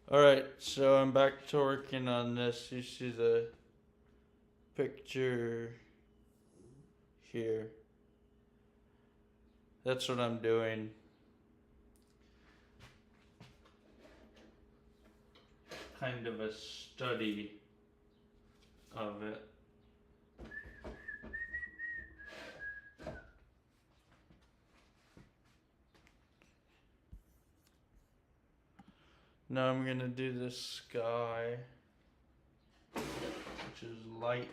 Alright, so I'm back to working on this. You see the picture here. That's what I'm doing. Kind of a study of it. Now I'm gonna do the sky, which is light.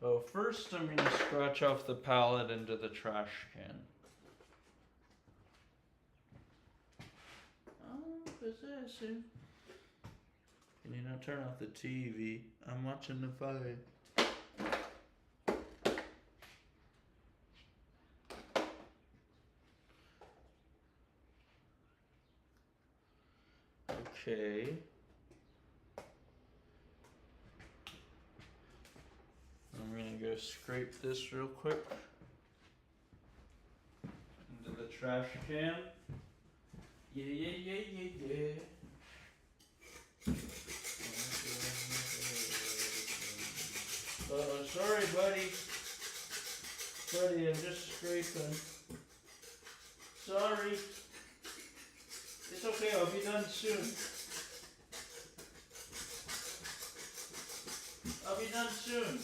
So first I'm gonna scratch off the palette into the trash can. Oh, possessive. Can you not turn off the TV? I'm watching the fight. Okay. I'm gonna go scrape this real quick into the trash can. Yeah. Oh, sorry, buddy. Buddy, I'm just scraping. Sorry. It's okay, I'll be done soon. I'll be done soon.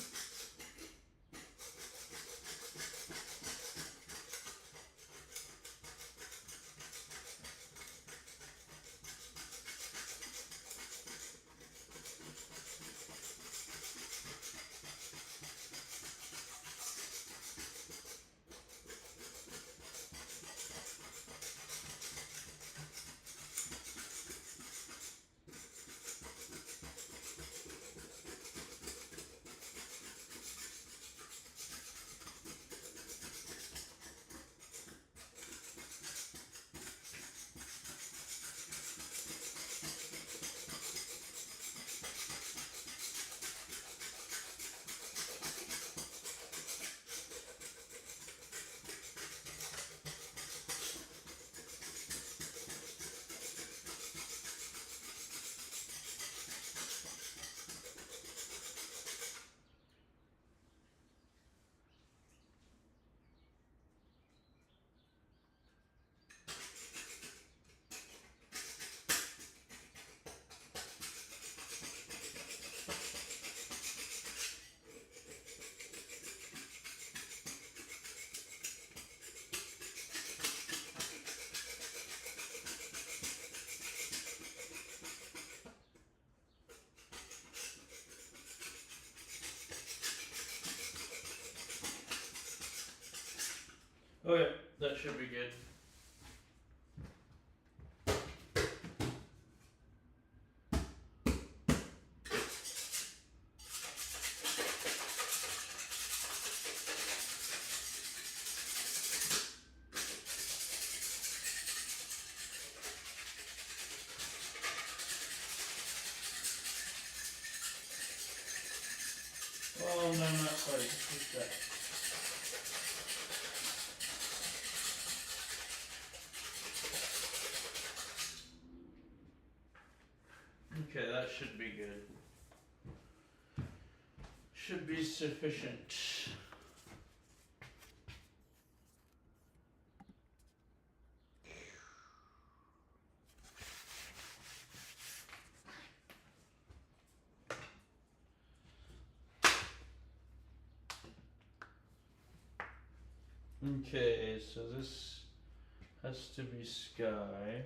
Okay, that should be good. Oh, no, not quite. Just that. Okay, that should be good. Should be sufficient. Okay, so this has to be sky.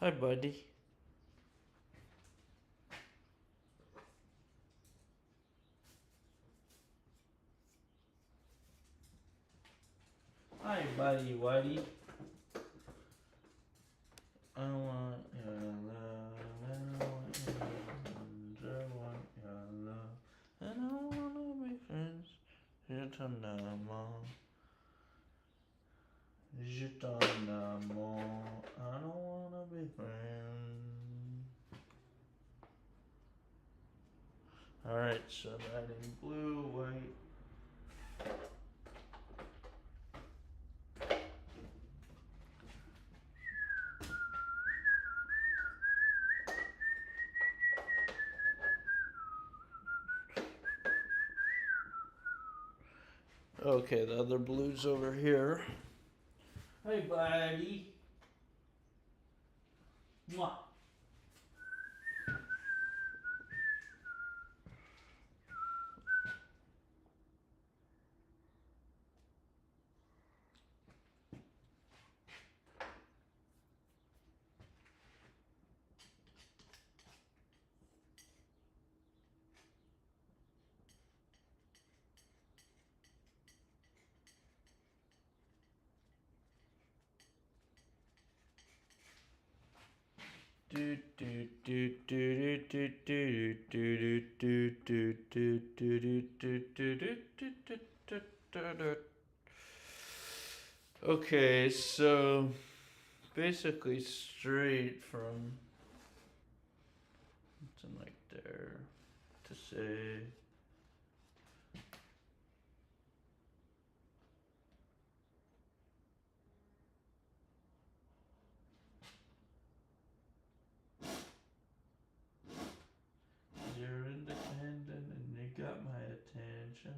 Hi, buddy. Hi, buddy, Whitey. I want your love, and I want your love, I want your love, and I wanna be friends. Je t'en aime, je t'en aime. I don't wanna be friends. Alright, so writing blue, white. Okay, the other blue's over here. Hey, buddy. Mwah. Do do do do do do do do do do do do do do. Okay, so basically straight from something like there to say you're independent and you got my attention.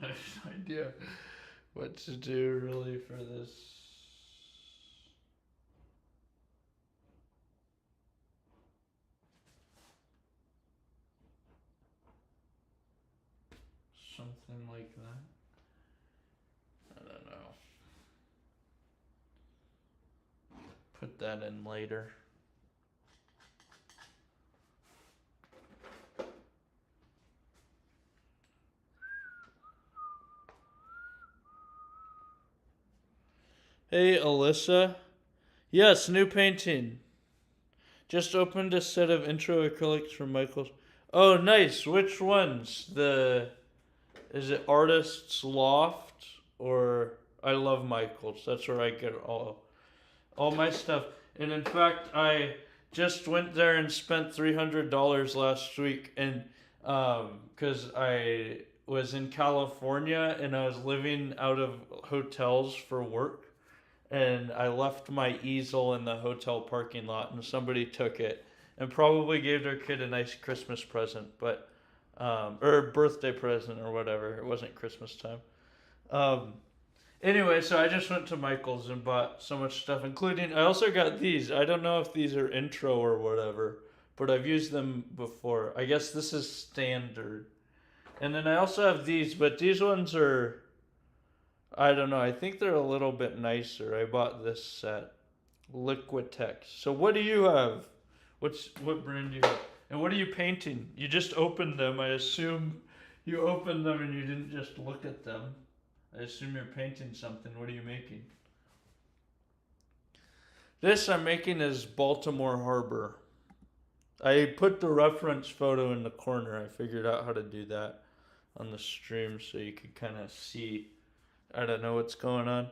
have no idea what to do really for this. Something like that. I don't know. Put that in later. Hey, Alyssa. Yes, new painting. Just opened a set of intro acrylics from Michael's. Oh, nice. Which ones? Is it Artist's Loft or I Love Michael's? That's where I get all my stuff. And in fact, I just went there and spent $300 last week, and because I was in California and I was living out of hotels for work, and I left my easel in the hotel parking lot, and somebody took it and probably gave their kid a nice Christmas present, but or birthday present or whatever. It wasn't Christmas time. Um, Anyway, so I just went to Michael's and bought so much stuff, including I also got these. I don't know if these are intro or whatever, but I've used them before. I guess this is standard. And then I also have these, but these ones are I don't know. I think they're a little bit nicer. I bought this set, Liquitex. So what do you have? What brand do you have? And what are you painting? You just opened them. I assume you opened them and you didn't just look at them. I assume you're painting something. What are you making? This I'm making is Baltimore Harbor. I put the reference photo in the corner. I figured out how to do that on the stream so you could kind of see. I don't know what's going on.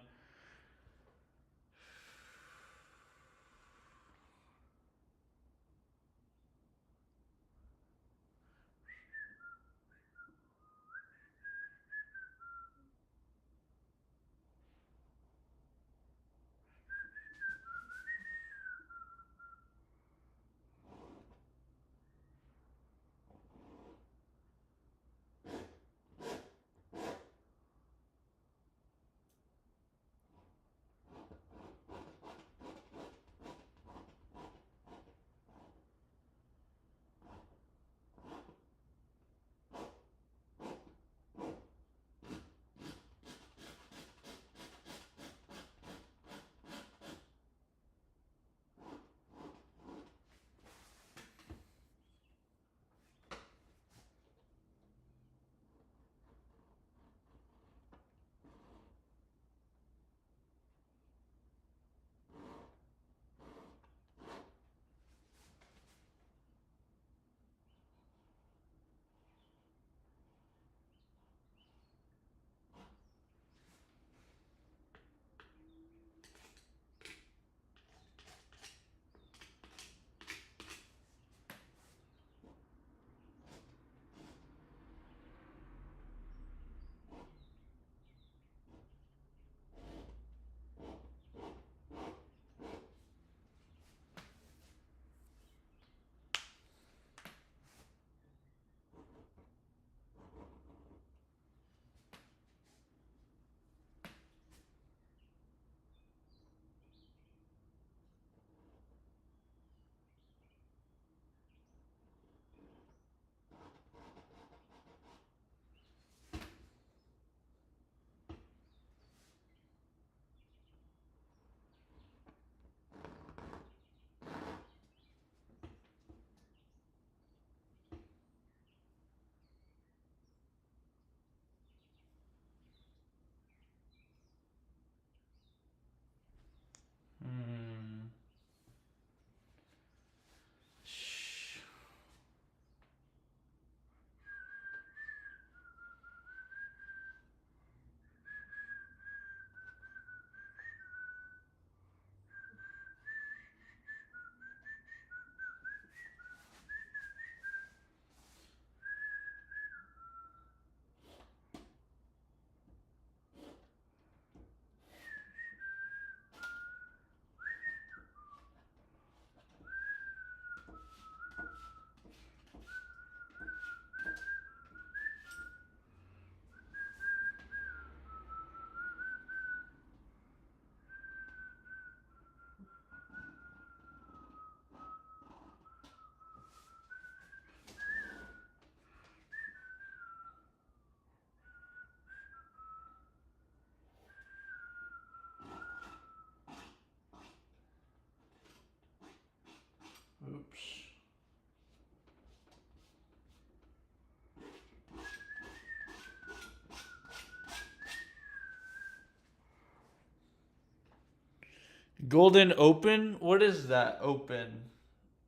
Golden Open? What is that? Open.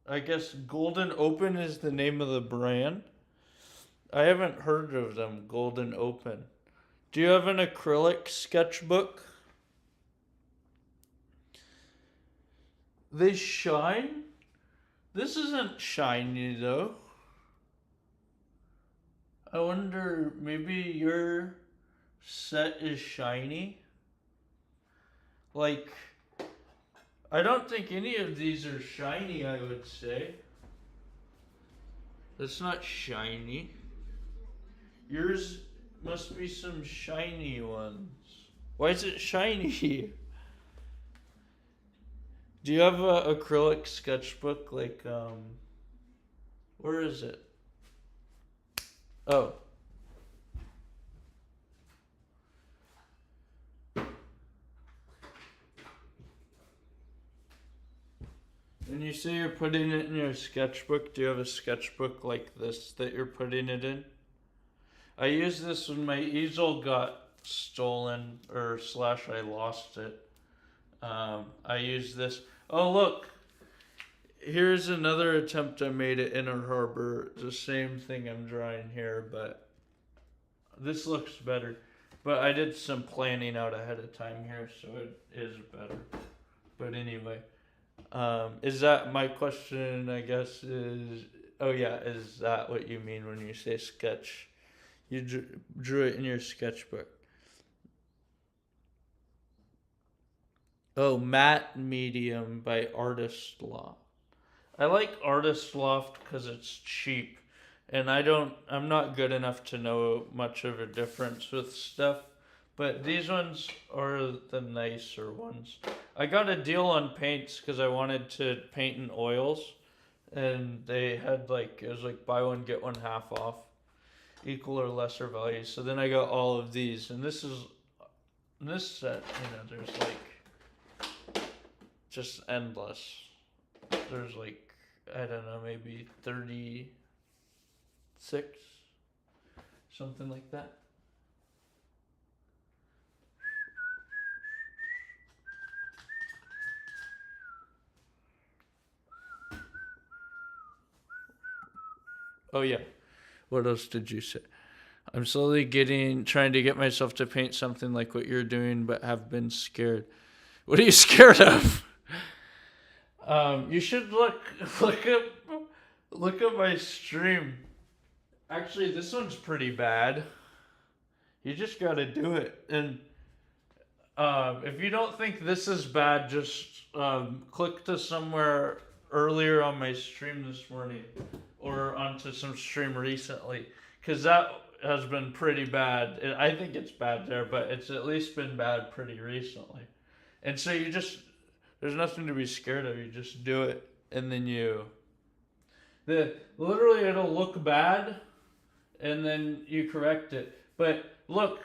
I guess Golden Open is the name of the brand. I haven't heard of them, Golden Open. Do you have an acrylic sketchbook? They shine? This isn't shiny though. I wonder, maybe your set is shiny? Like, I don't think any of these are shiny, I would say. That's not shiny. Yours must be some shiny ones. Why is it shiny? Do you have a acrylic sketchbook like where is it? Oh. When you say you're putting it in your sketchbook, do you have a sketchbook like this that you're putting it in? I used this when my easel got stolen or slash I lost it. I used this. Oh look, here's another attempt I made at Inner Harbor. The same thing I'm drawing here, but this looks better. But I did some planning out ahead of time here, so it is better. But anyway, is that my question? I guess is. Oh yeah, is that what you mean when you say sketch? You drew it in your sketchbook. Oh, Matte Medium by Artist Loft. I like Artist Loft because it's cheap, and I'm not good enough to know much of a difference with stuff. But these ones are the nicer ones. I got a deal on paints because I wanted to paint in oils, and they had it was like buy one get one half off, equal or lesser value. So then I got all of these, and this set, there's just endless. There's I don't know, maybe 36, something like that. Oh yeah. What else did you say? I'm slowly trying to get myself to paint something like what you're doing, but have been scared. What are you scared of? You should look at my stream. Actually, this one's pretty bad. You just gotta do it. And if you don't think this is bad, just click to somewhere earlier on my stream this morning, or onto some stream recently, because that has been pretty bad. I think it's bad there, but it's at least been bad pretty recently. And so there's nothing to be scared of. You just do it, and then literally it'll look bad, and then you correct it. But look,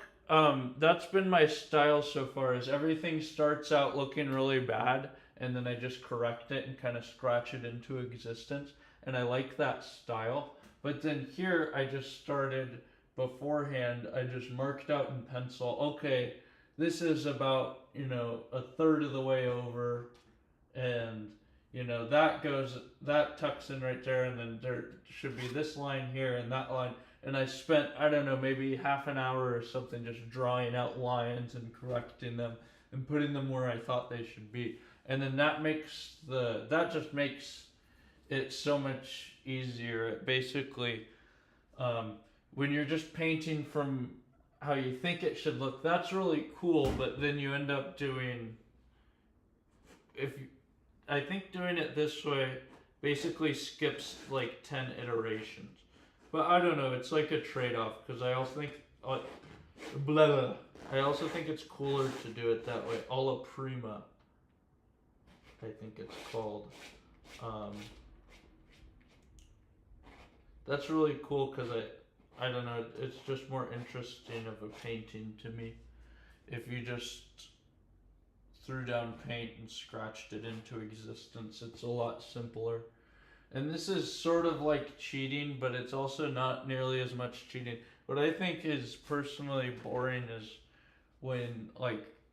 that's been my style so far. Is everything starts out looking really bad, and then I just correct it and kind of scratch it into existence, and I like that style. But then here I just started beforehand. I just marked out in pencil. Okay, this is about a third of the way over, and that tucks in right there, and then there should be this line here and that line. And I spent, I don't know, maybe half an hour or something just drawing out lines and correcting them and putting them where I thought they should be. And then that just makes it so much easier. It basically, when you're just painting from how you think it should look, that's really cool. But then you end up doing, I think doing it this way basically skips 10 iterations. But I don't know, it's like a trade-off, because I also think, I also think it's cooler to do it that way. Alla prima, I think it's called. That's really cool, because I don't know, it's just more interesting of a painting to me. If you just threw down paint and scratched it into existence, it's a lot simpler. And this is sort of like cheating, but it's also not nearly as much cheating. What I think is personally boring is when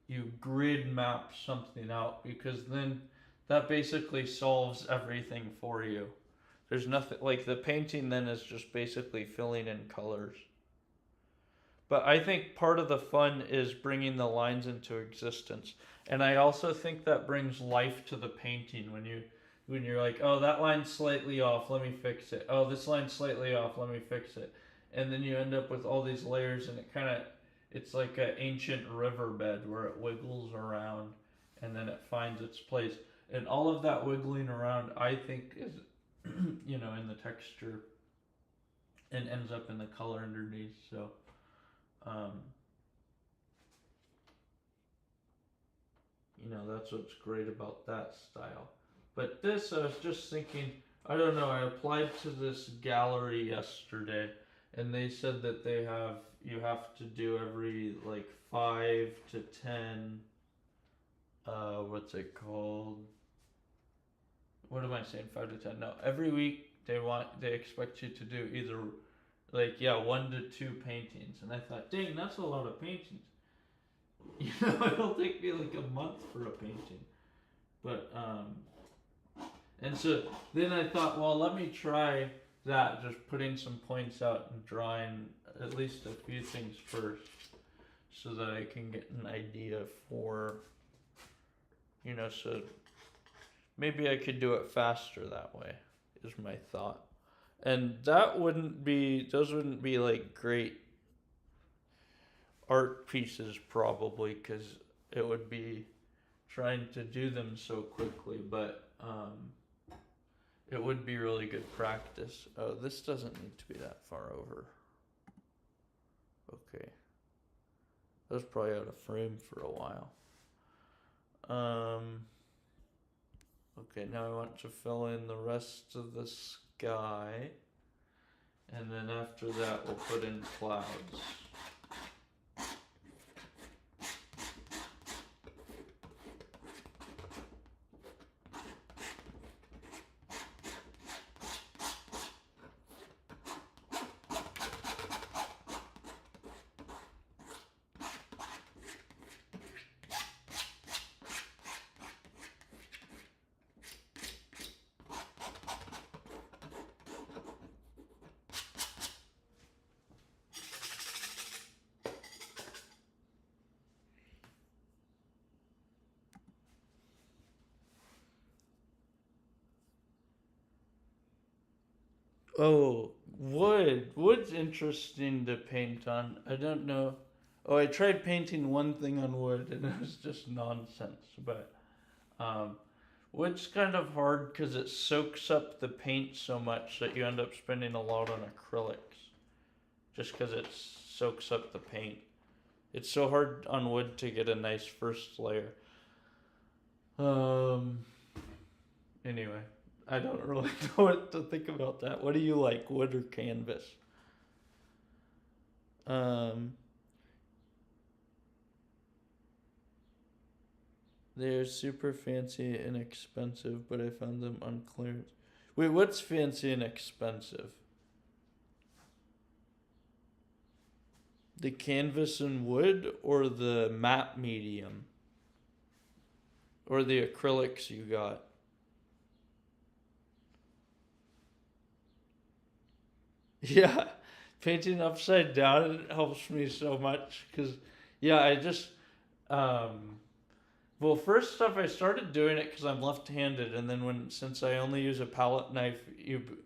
you grid map something out, because then that basically solves everything for you. There's nothing like the painting then is just basically filling in colors. But I think part of the fun is bringing the lines into existence. And I also think that brings life to the painting when you're like, "Oh, that line's slightly off, let me fix it. Oh, this line's slightly off, let me fix it." And then you end up with all these layers, and it's like an ancient riverbed where it wiggles around and then it finds its place. And all of that wiggling around, I think, is in the texture and ends up in the color underneath. So um, that's what's great about that style. But this, I was just thinking, I don't know, I applied to this gallery yesterday, and they said that you have to do every like 5 to 10, what's it called? What am I saying? 5 to 10? No, every week they expect you to do either like, yeah, 1 to 2 paintings, and I thought, dang, that's a lot of paintings. It'll take me like a month for a painting, but and so then I thought, well, let me try that, just putting some points out and drawing at least a few things first, so that I can get an idea for, so maybe I could do it faster that way, is my thought. And those wouldn't be like great art pieces probably, because it would be trying to do them so quickly, but it would be really good practice. Oh, this doesn't need to be that far over. Okay. That was probably out of frame for a while. Okay, now I want to fill in the rest of the sky. And then after that, we'll put in clouds. Oh, wood. Wood's interesting to paint on. I don't know. Oh, I tried painting one thing on wood and it was just nonsense. But um, wood's kind of hard because it soaks up the paint so much that you end up spending a lot on acrylics, just because it soaks up the paint. It's so hard on wood to get a nice first layer. Um. Anyway, I don't really know what to think about that. What do you like, wood or canvas? Um, they're super fancy and expensive, but I found them on clearance. Wait, what's fancy and expensive? The canvas and wood, or the matte medium? Or the acrylics you got? Yeah, painting upside down helps me so much because, yeah, um, well, first off, I started doing it because I'm left-handed, and then since I only use a palette knife,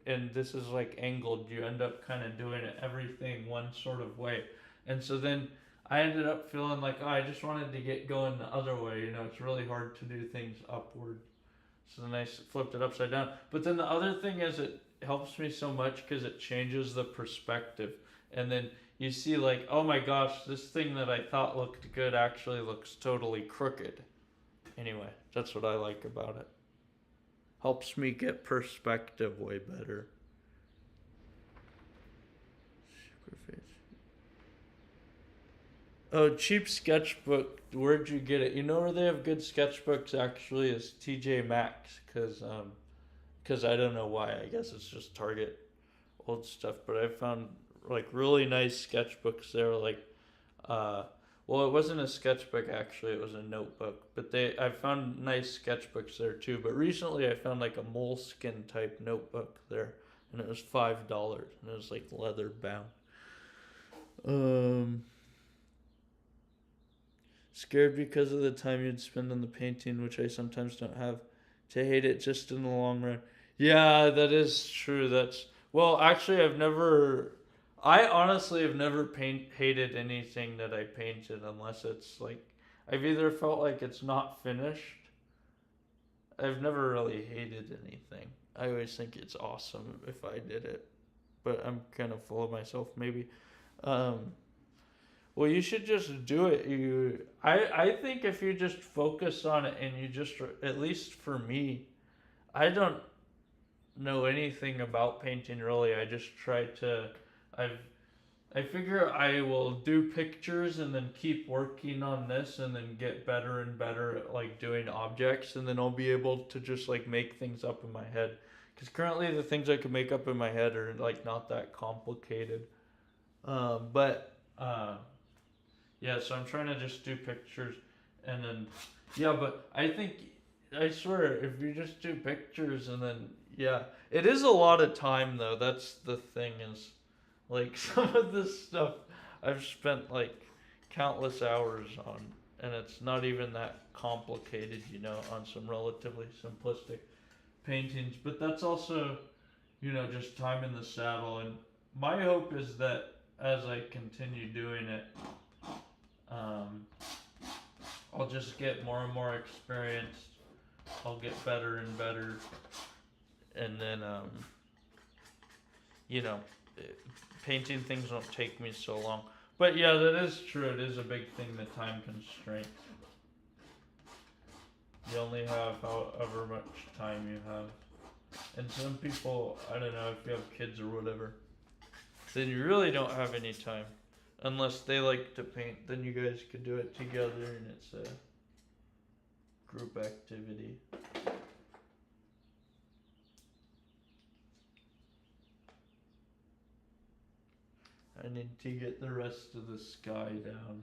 and this is like angled, you end up kind of doing everything one sort of way, and so then I ended up feeling like, oh, I just wanted to get going the other way. It's really hard to do things upward, so then I flipped it upside down. But then the other thing is it helps me so much because it changes the perspective, and then you see like, oh my gosh, this thing that I thought looked good actually looks totally crooked. Anyway, that's what I like about it. Helps me get perspective way better. Oh, cheap sketchbook. Where'd you get it? You know where they have good sketchbooks actually is TJ Maxx, cause I don't know why. I guess it's just Target old stuff. But I found like really nice sketchbooks there. Like, uh, Well, it wasn't a sketchbook actually; it was a notebook. But I found nice sketchbooks there too. But recently, I found like a moleskin type notebook there, and it was $5, and it was like leather bound. Um, Scared because of the time you'd spend on the painting, which I sometimes don't have, to hate it just in the long run. Yeah, that is true. That's well, actually, I've never. I honestly have never hated anything that I painted unless it's like I've either felt like it's not finished. I've never really hated anything. I always think it's awesome if I did it, but I'm kind of full of myself maybe. Um, well, you should just do it. I think if you just focus on it and you just, at least for me, I don't know anything about painting really. I just try to, I've, I figure I will do pictures and then keep working on this and then get better and better at like doing objects, and then I'll be able to just like make things up in my head. Because currently the things I can make up in my head are like not that complicated. But yeah, so I'm trying to just do pictures and then yeah, but I think I swear if you just do pictures and then yeah, it is a lot of time though. That's the thing is like some of this stuff I've spent like countless hours on, and it's not even that complicated, on some relatively simplistic paintings, but that's also, just time in the saddle, and my hope is that as I continue doing it, um, I'll just get more and more experienced. I'll get better and better, and then you know, it, painting things won't take me so long. But yeah, that is true. It is a big thing, the time constraint. You only have however much time you have. And some people, I don't know, if you have kids or whatever, then you really don't have any time. Unless they like to paint, then you guys could do it together and it's a group activity. I need to get the rest of the sky down.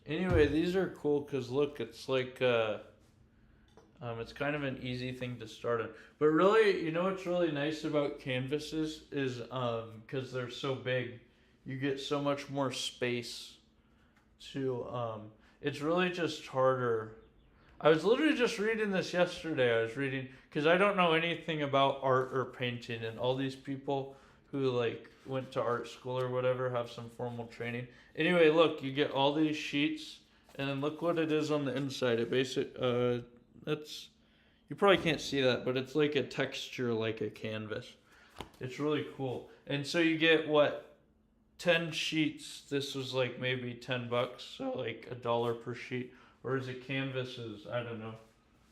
Anyway, these are cool because look, it's like it's kind of an easy thing to start on. But really, what's really nice about canvases is because they're so big, you get so much more space to. It's really just harder. I was literally just reading this yesterday. I was reading because I don't know anything about art or painting, and all these people who like went to art school or whatever have some formal training. Anyway, look, you get all these sheets, and then look what it is on the inside. It that's you probably can't see that, but it's like a texture like a canvas. It's really cool. And so you get what 10 sheets. This was like maybe $10, so like $1 per sheet. Whereas a canvas is, I don't know,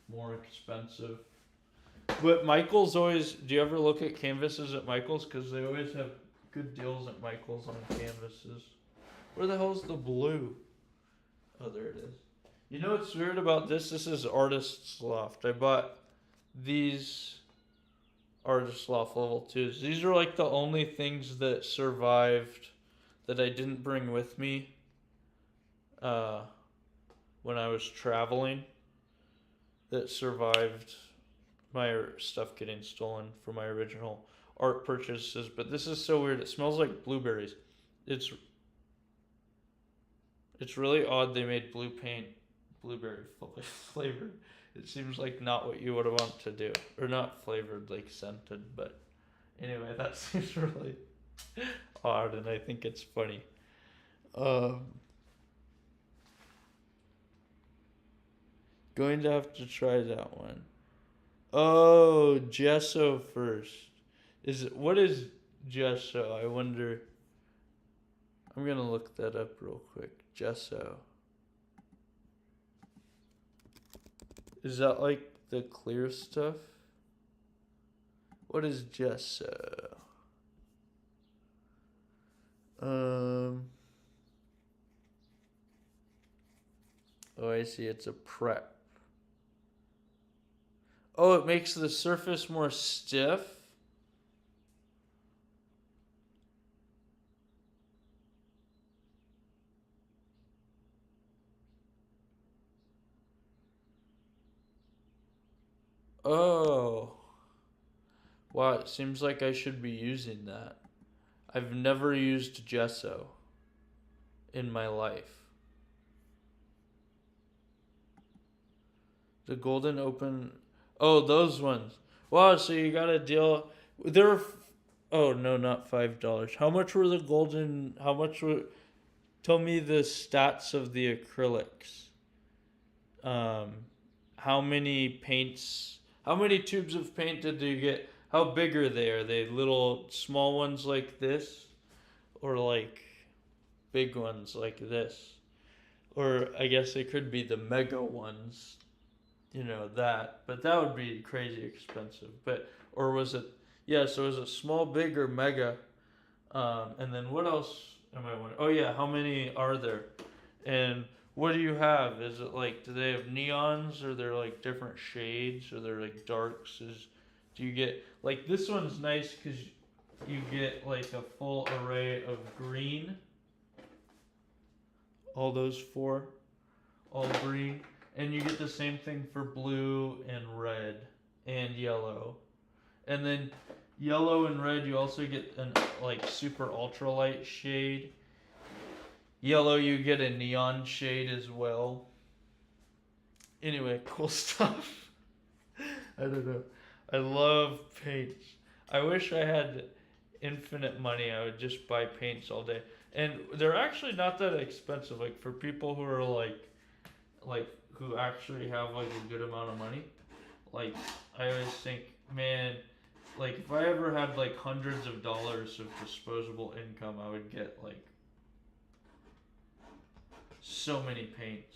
more expensive. But Michael's always. Do you ever look at canvases at Michael's? Because they always have good deals at Michael's on canvases. Where the hell's the blue? Oh, there it is. You know what's weird about this? This is Artist's Loft. I bought these Artist's Loft level 2s. These are like the only things that survived that I didn't bring with me when I was traveling, that survived my stuff getting stolen from my original art purchases. But this is so weird. It smells like blueberries. It's really odd they made blue paint blueberry flavored. It seems like not what you would want to do. Or not flavored, like scented, but anyway, that seems really odd and I think it's funny. Um, Going to have to try that one. Oh, gesso first. What is gesso? I wonder. I'm gonna look that up real quick. Gesso. Is that like the clear stuff? What is gesso? Um Oh, I see. It's a prep. Oh, it makes the surface more stiff. Oh. Wow, it seems like I should be using that. I've never used gesso in my life. The golden open. Oh, those ones. Wow, so you got a deal. They're. Oh, no, not $5. How much were the golden. How much were. Tell me the stats of the acrylics. Um, how many paints. How many tubes of paint did you get? How big are they? Are they little small ones like this? Or like big ones like this? Or I guess it could be the mega ones, that. But that would be crazy expensive. But, or was it, yeah, so is it small, big, or mega? And then what else am I wondering? Oh, yeah, how many are there? And what do you have? Is it like, do they have neons, or they're like different shades, or they're like darks? Do you get, like, this one's nice because you get like a full array of green, all those four, all green, and you get the same thing for blue and red and yellow. And then yellow and red, you also get an like super ultralight shade. Yellow, you get a neon shade as well. Anyway, cool stuff. I don't know. I love paints. I wish I had infinite money. I would just buy paints all day. And they're actually not that expensive. Like for people who are like who actually have like a good amount of money. Like I always think, man, like if I ever had like hundreds of dollars of disposable income, I would get like so many paints.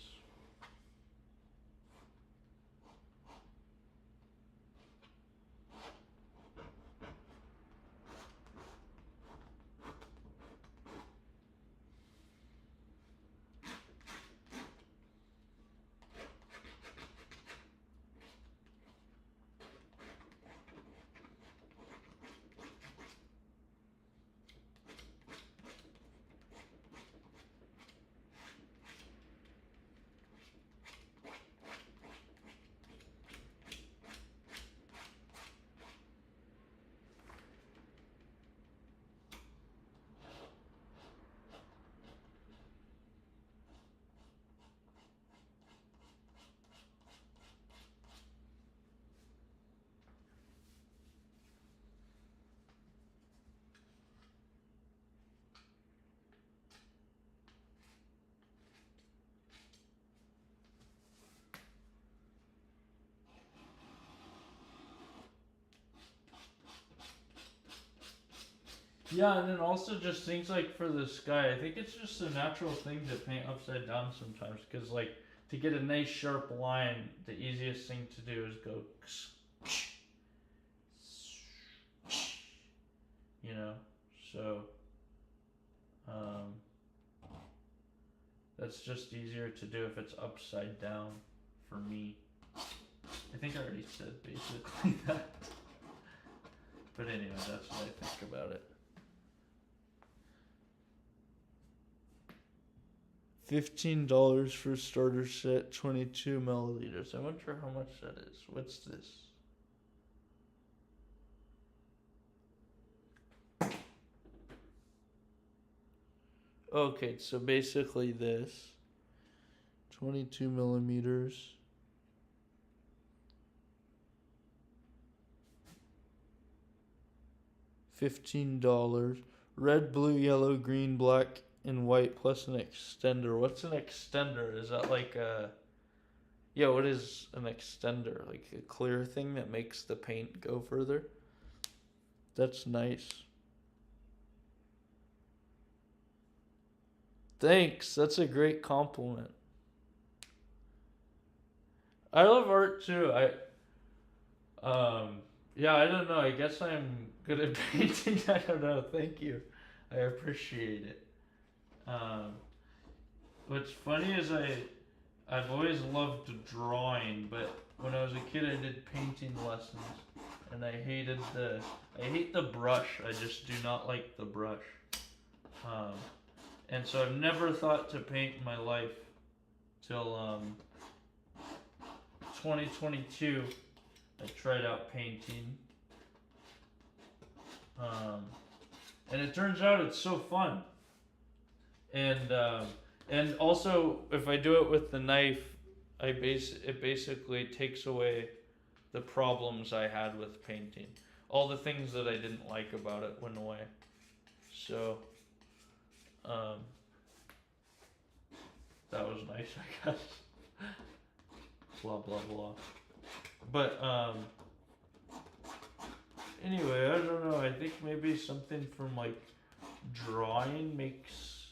Yeah, and then also just things like for the sky. I think it's just a natural thing to paint upside down sometimes because, like, to get a nice sharp line, the easiest thing to do is go, you know. So, um, that's just easier to do if it's upside down for me. I think I already said basically that. But anyway, that's what I think about it. $15 for starter set, 22 milliliters. I wonder how much that is. What's this? Okay, so basically this 22 millimeters. $15. Red, blue, yellow, green, black, and white plus an extender. What's an extender? Is that like a. Yeah, what is an extender? Like a clear thing that makes the paint go further? That's nice. Thanks. That's a great compliment. I love art too. Yeah, I don't know. I guess I'm good at painting. I don't know. Thank you. I appreciate it. Um, what's funny is I've always loved drawing, but when I was a kid, I did painting lessons, and I hate the brush. I just do not like the brush. Um, and so I've never thought to paint in my life till 2022. I tried out painting, um, and it turns out it's so fun. And also, if I do it with the knife, it basically takes away the problems I had with painting. All the things that I didn't like about it went away. So, um, that was nice, I guess. Blah blah blah. But anyway, I don't know. I think maybe something from like drawing makes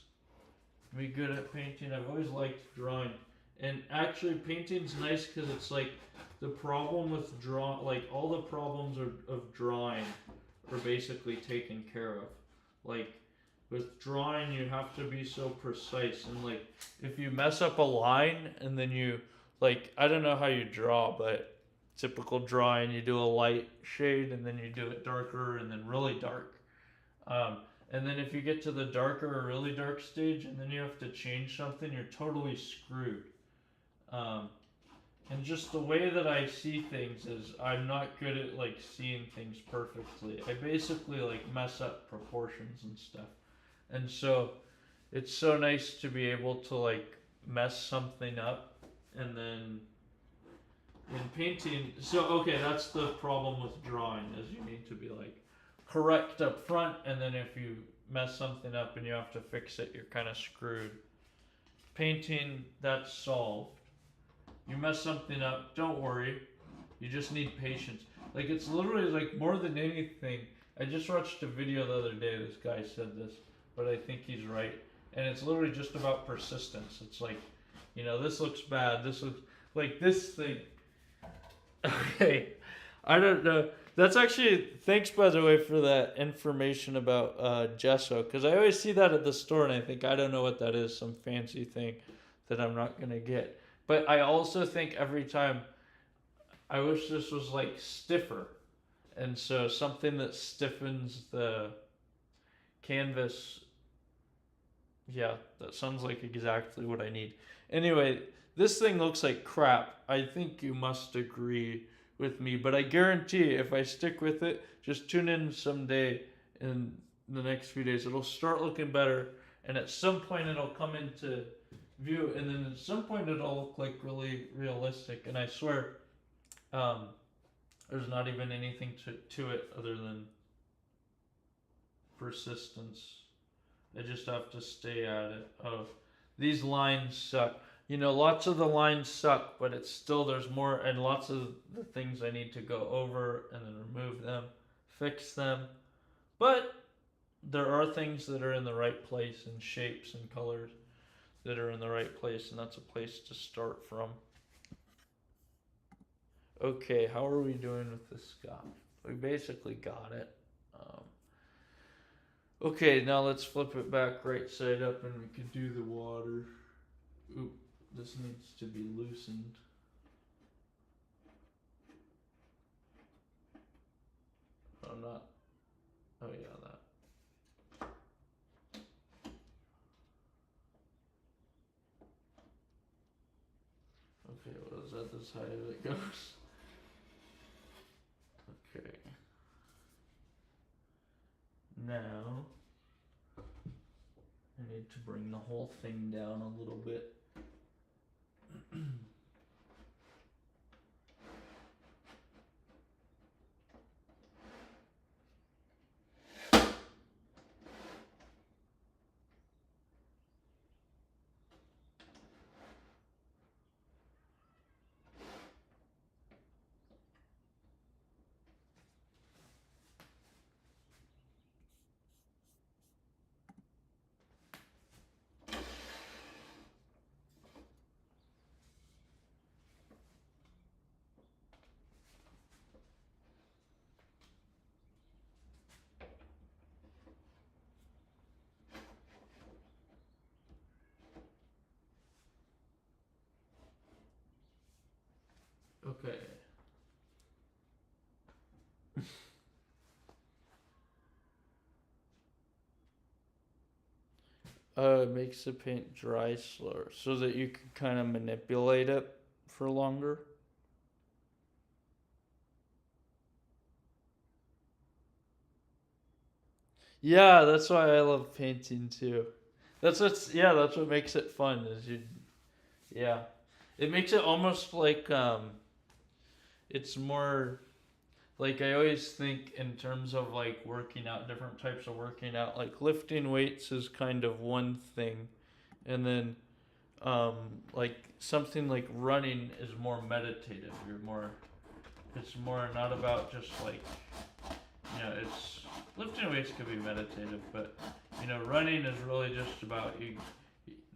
me good at painting. I've always liked drawing, and actually, painting's nice because it's like the problem with like all the problems of drawing are basically taken care of. Like with drawing, you have to be so precise, and like if you mess up a line and then you like I don't know how you draw, but typical drawing, you do a light shade and then you do it darker and then really dark. Um, and then if you get to the darker or really dark stage and then you have to change something, you're totally screwed. Um, and just the way that I see things is I'm not good at like seeing things perfectly. I basically like mess up proportions and stuff. And so it's so nice to be able to like mess something up and then in painting, so okay, that's the problem with drawing is you need to be like correct up front, and then if you mess something up and you have to fix it, you're kind of screwed. Painting, that's solved. You mess something up, don't worry. You just need patience. Like it's literally like more than anything. I just watched a video the other day. This guy said this, but I think he's right. And it's literally just about persistence. It's like, this looks bad. This looks like this thing. Okay, I don't know. That's actually thanks by the way for that information about gesso because I always see that at the store and I think I don't know what that is, some fancy thing that I'm not gonna get. But I also think every time I wish this was like stiffer, and so something that stiffens the canvas. Yeah, that sounds like exactly what I need. Anyway, this thing looks like crap. I think you must agree with me, but I guarantee if I stick with it, just tune in someday in the next few days. It'll start looking better, and at some point it'll come into view, and then at some point it'll look like really realistic. And I swear, um, there's not even anything to it other than persistence. I just have to stay at it. Oh, these lines suck. Lots of the lines suck, but it's still there's more, and lots of the things I need to go over and then remove them, fix them. But there are things that are in the right place and shapes and colors that are in the right place, and that's a place to start from. Okay, how are we doing with this guy? We basically got it. Okay, now let's flip it back right side up and we can do the water. Oop, this needs to be loosened. Oh, not. Oh, yeah, that. Okay, well, is that as high as it goes? Okay. Now, I need to bring the whole thing down a little bit. Okay. It makes the paint dry slower so that you can kind of manipulate it for longer. Yeah, that's why I love painting too. That's what makes it fun is you yeah. It makes it almost like it's more like I always think in terms of like working out, different types of working out. Like lifting weights is kind of one thing, and then like something like running is more meditative. It's more not about just like, it's lifting weights could be meditative, but running is really just about you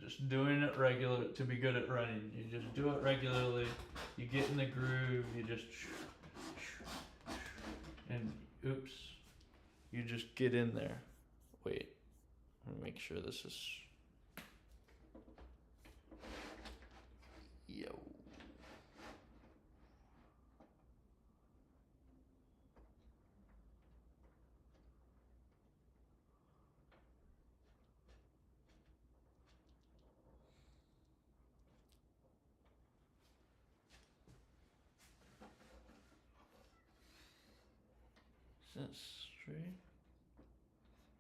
just doing it regular to be good at running. You just do it regularly. You get in the groove. You just and oops, you just get in there. Wait, let me make sure this is yo. Is that straight?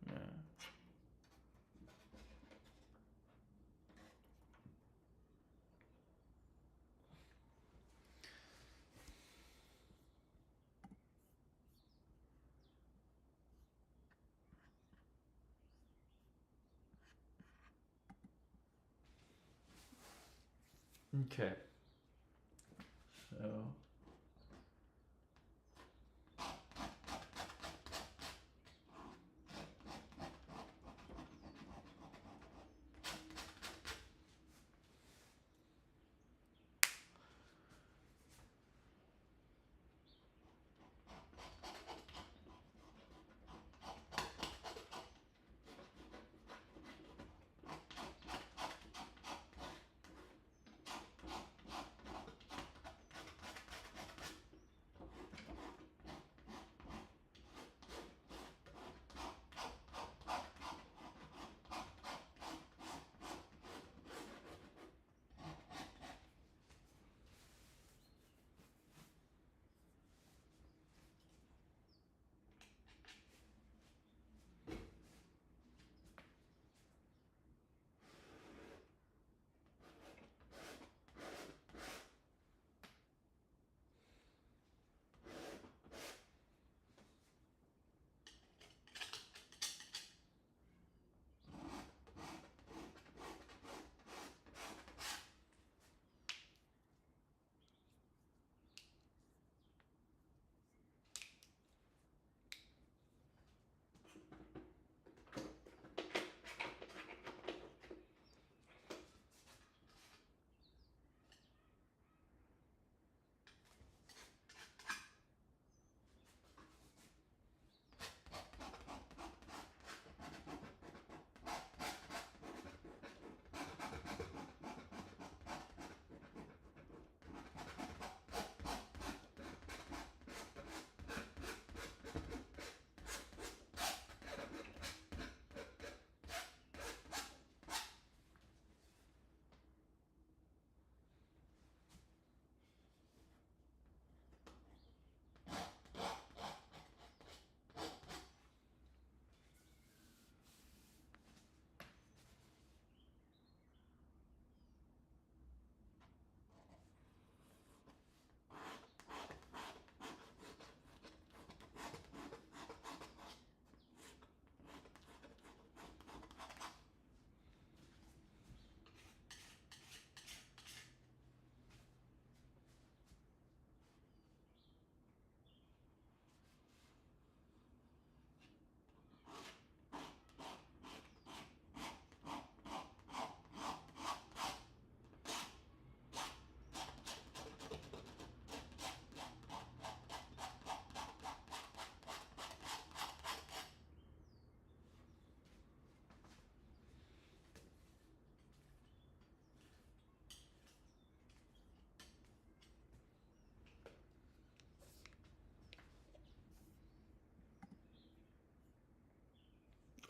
No. Okay. So.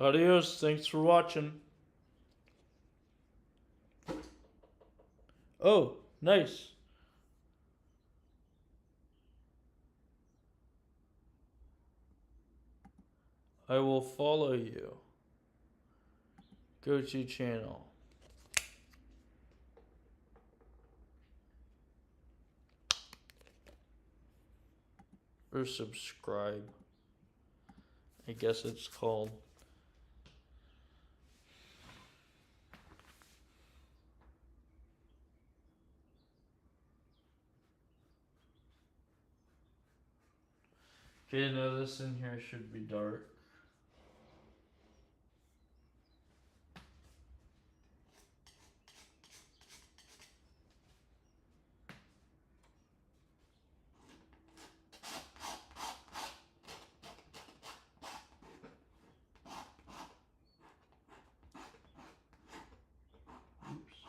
Adios. Thanks for watching. Oh, nice. I will follow you. Go to channel. Or subscribe. I guess it's called. Okay, now this in here should be dark. Oops.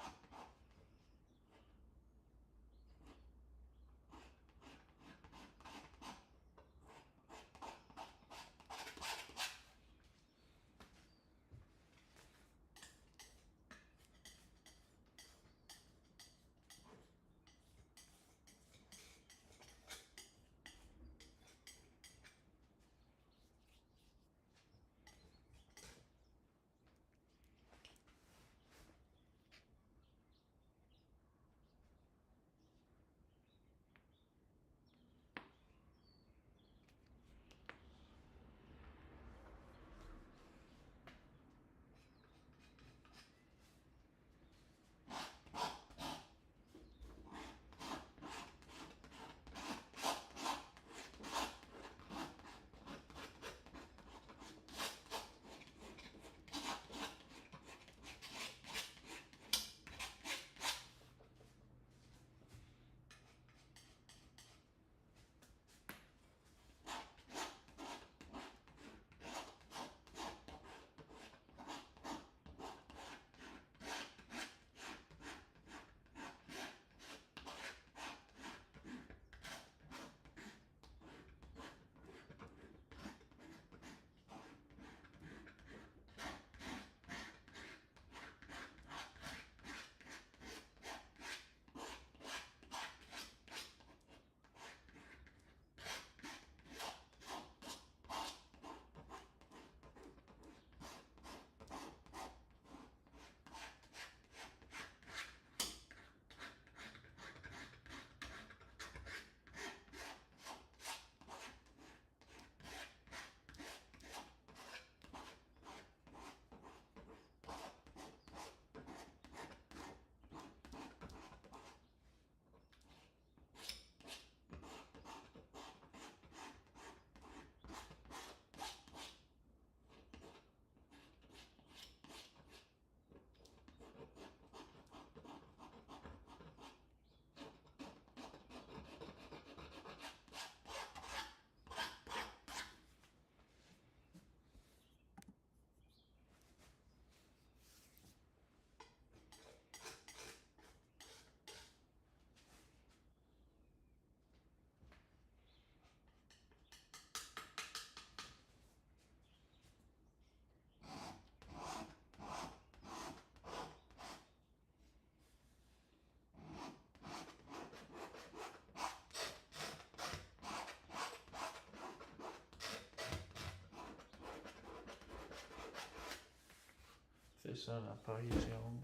Fais ça l'apparition.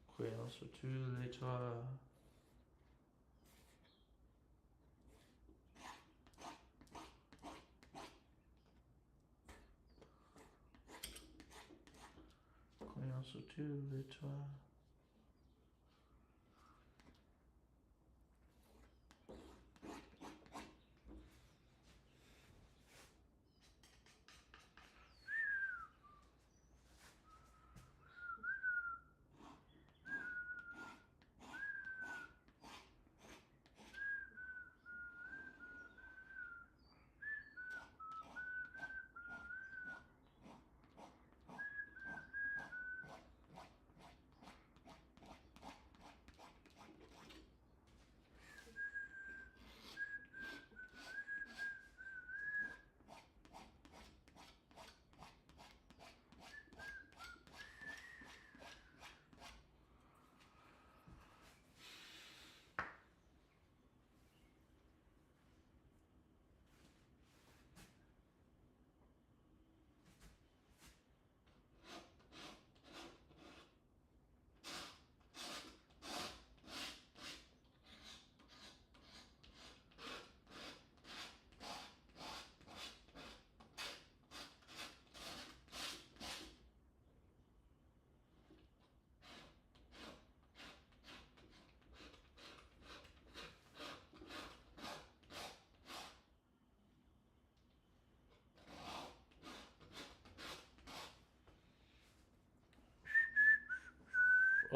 Croyant sur tous les toits. Croyant sur tous les toits.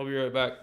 I'll be right back.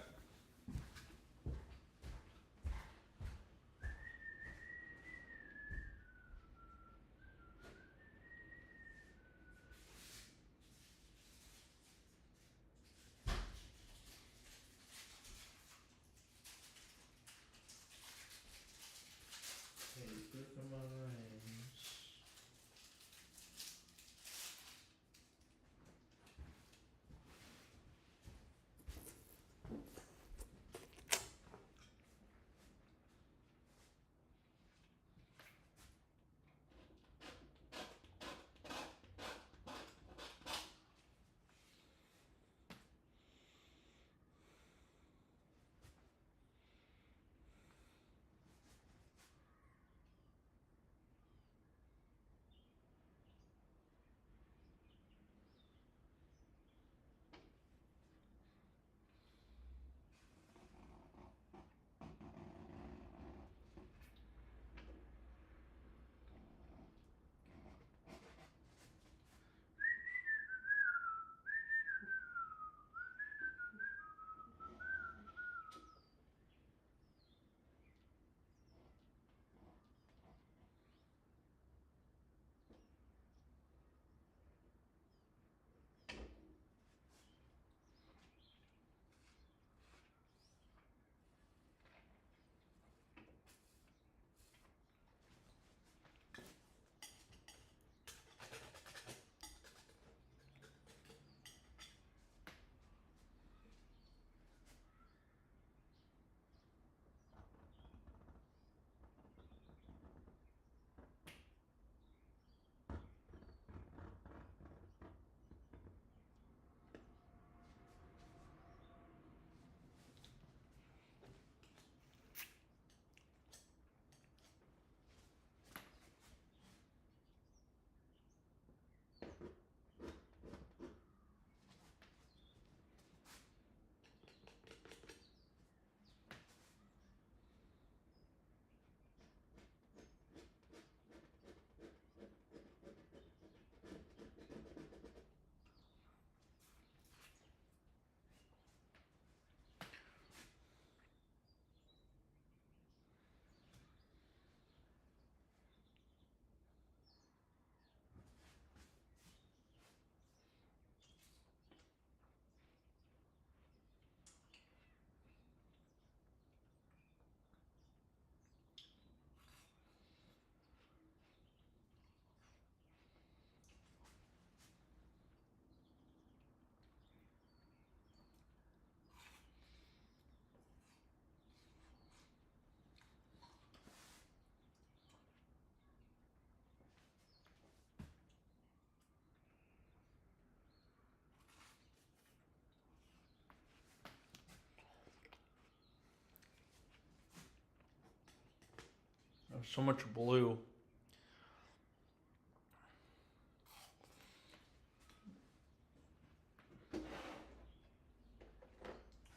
There's so much blue.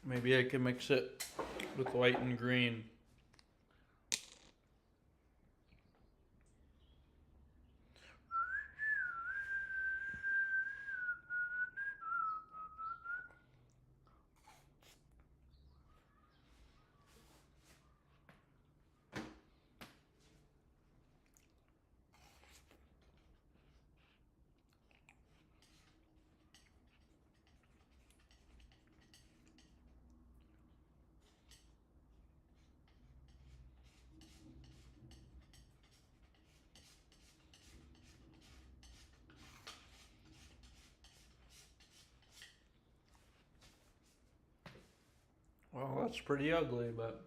Maybe I can mix it with white and green. Well, that's pretty ugly, but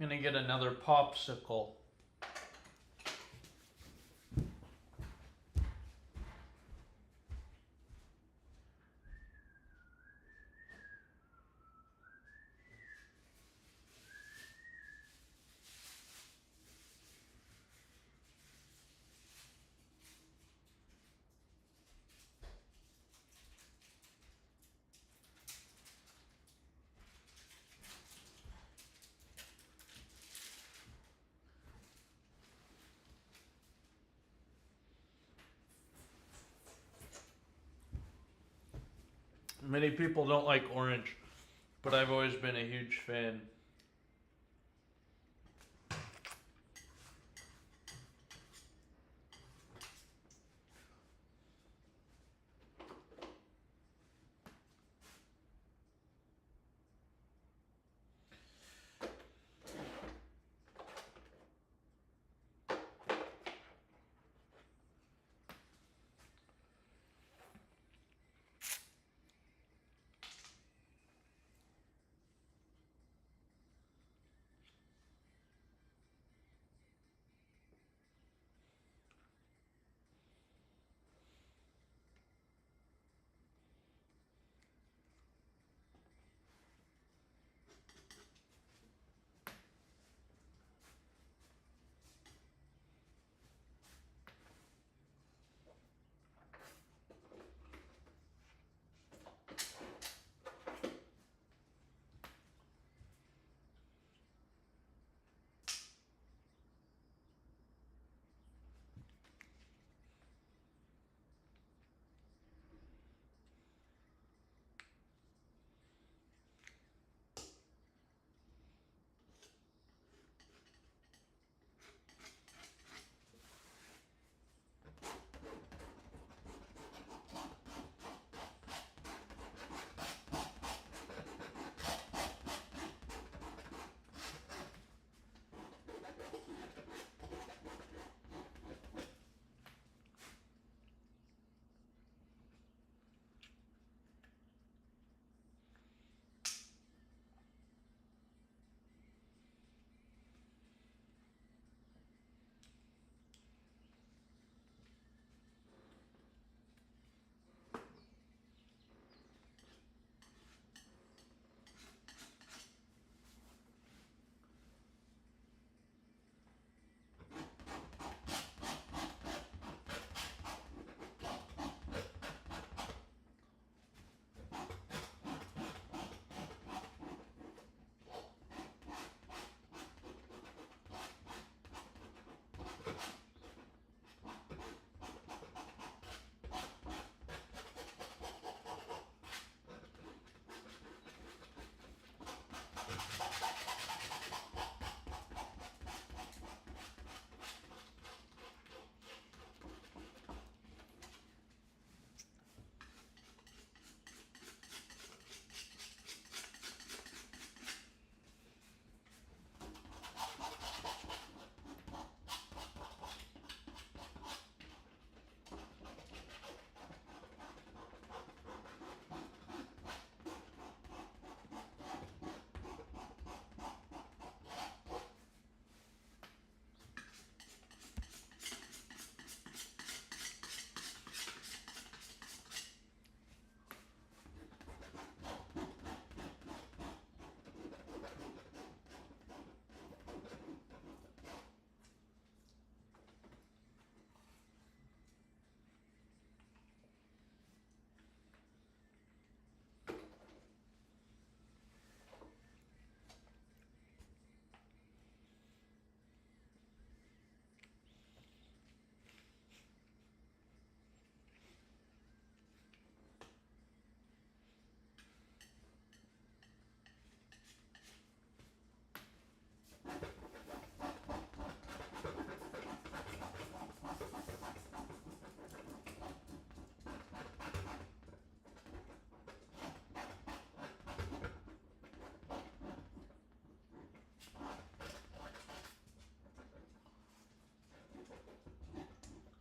gonna get another popsicle. Many people don't like orange, but I've always been a huge fan.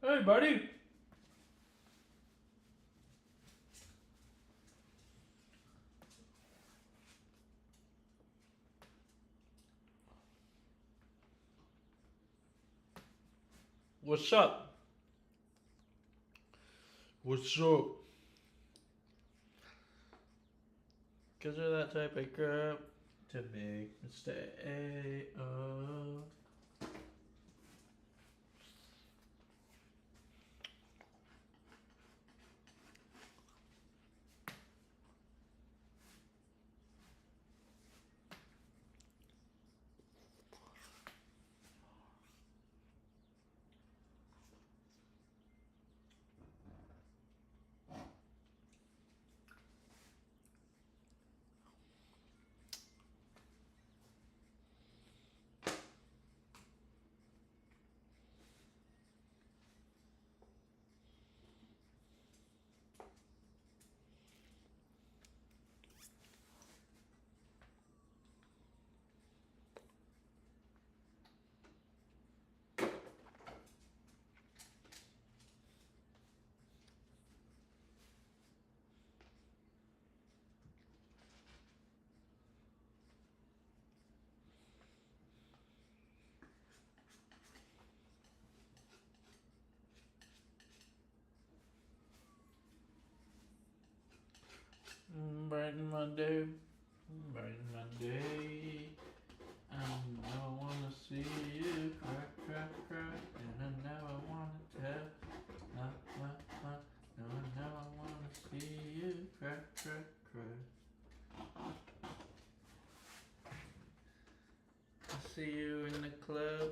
Hey, buddy. What's up? What's up? Cause you're that type of girl to make me stay up. Brighten my day, brighten my day. I never wanna see you cry, cry, cry, and I never wanna tell. No, no, no, no, I never wanna see you cry, cry, cry. I see you in the club.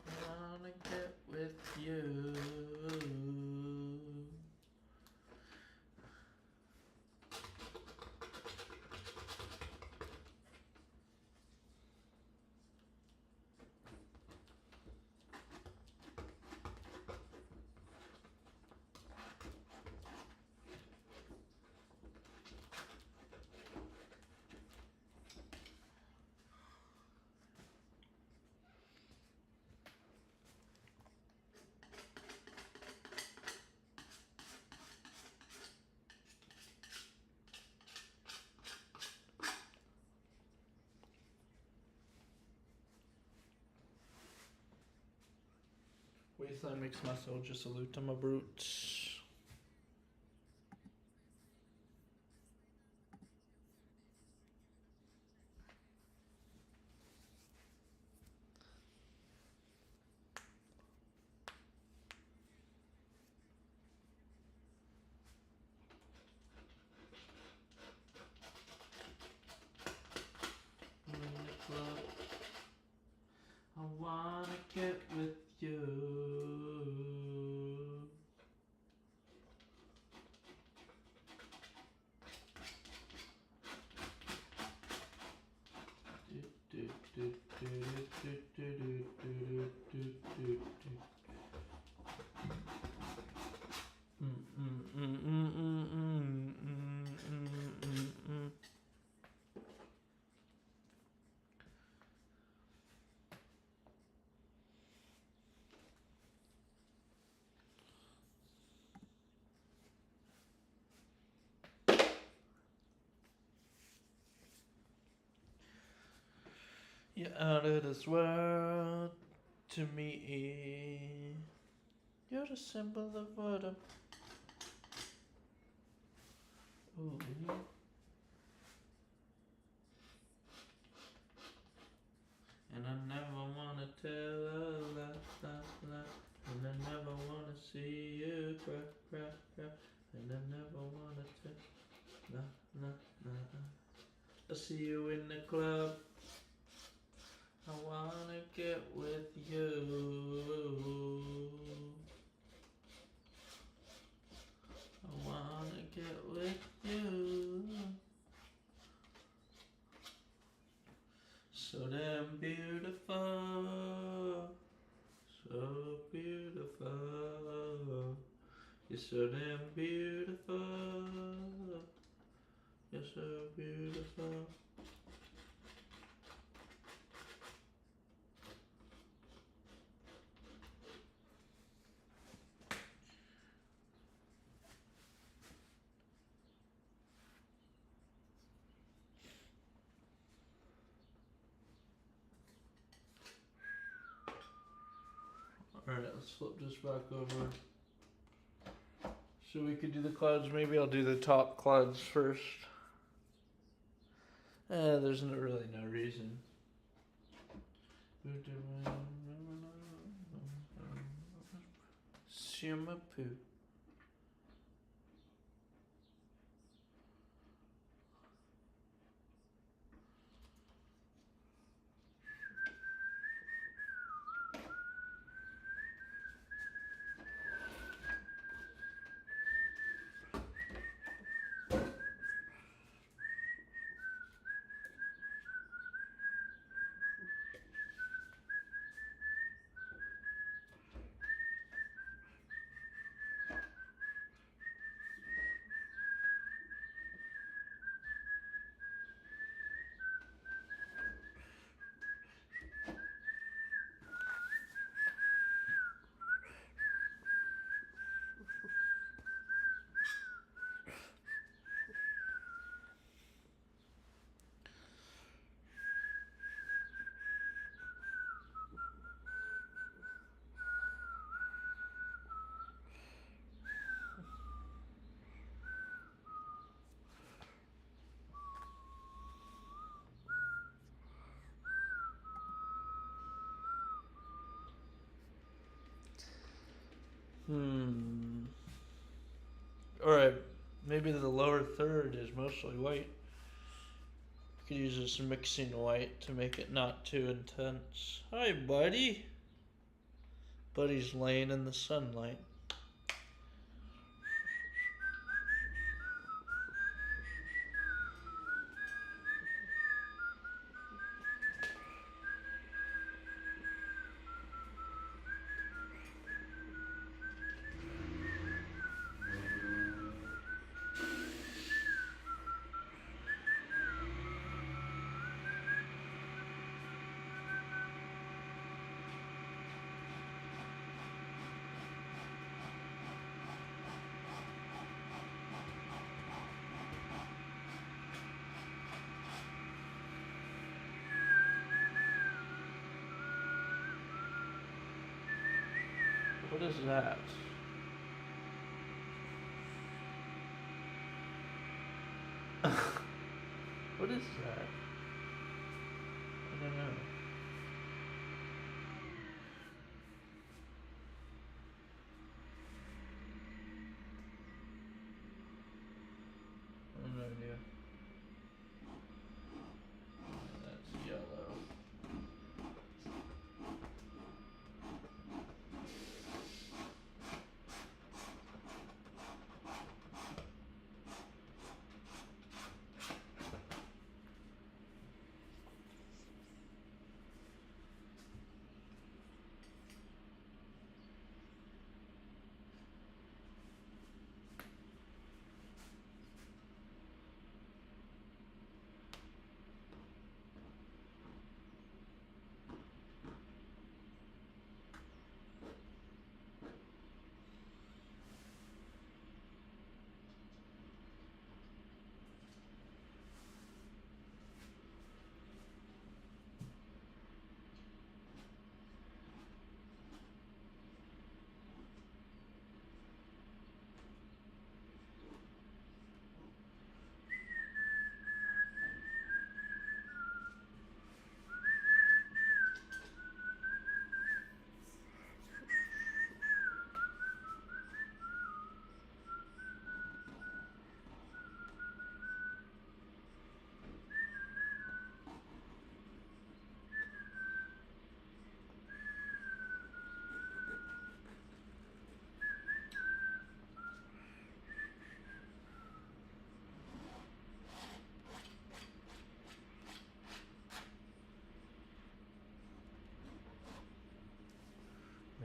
I wanna get with you. Wasteland makes my soldier salute to my brutes. In the club, I wanna get with you. You're out of this world to me. You're the symbol of what I'm. Ooh. And I never wanna tell a lie. And I never wanna see you cry, cry, cry. And I never wanna tell la. I see you in the club. I wanna get with you. I wanna get with you. So damn beautiful. So beautiful. You're so damn beautiful. You're so beautiful. Alright, let's flip this back over. So we could do the clouds. Maybe I'll do the top clouds first. There's really no reason. Shimapu. Alright, maybe the lower third is mostly white. You could use this mixing white to make it not too intense. Hi, buddy. Buddy's laying in the sunlight. What is that? What is that? I don't know. I have no idea. That's yellow.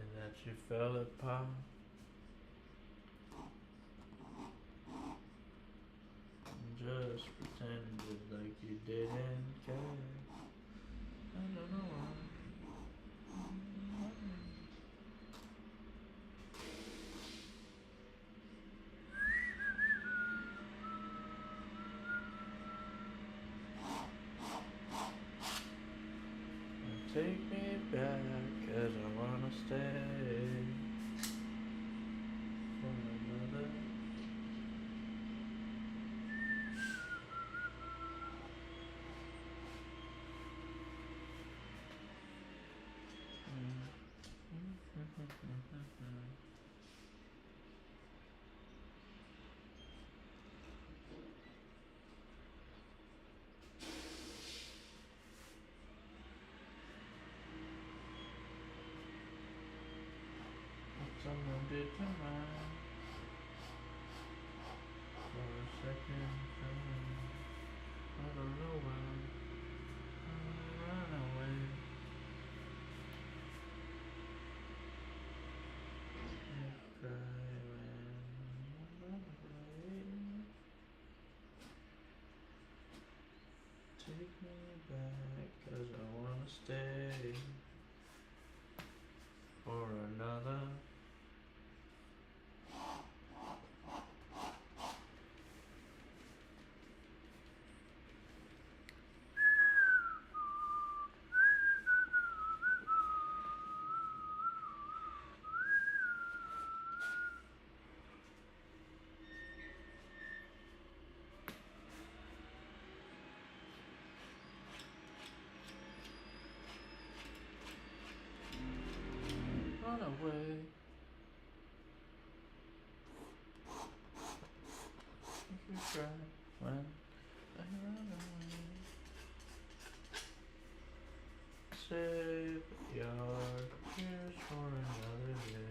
And that you fell apart. Just pretended like you didn't care. I don't know why. Take me back, 'cause I wanna stay for another. Someone did to mine for a second. I don't know why I ran away. You cry when I run away. Take me back, 'cause I wanna stay for another. Run away. If you cry when I run away. Save your tears for another day.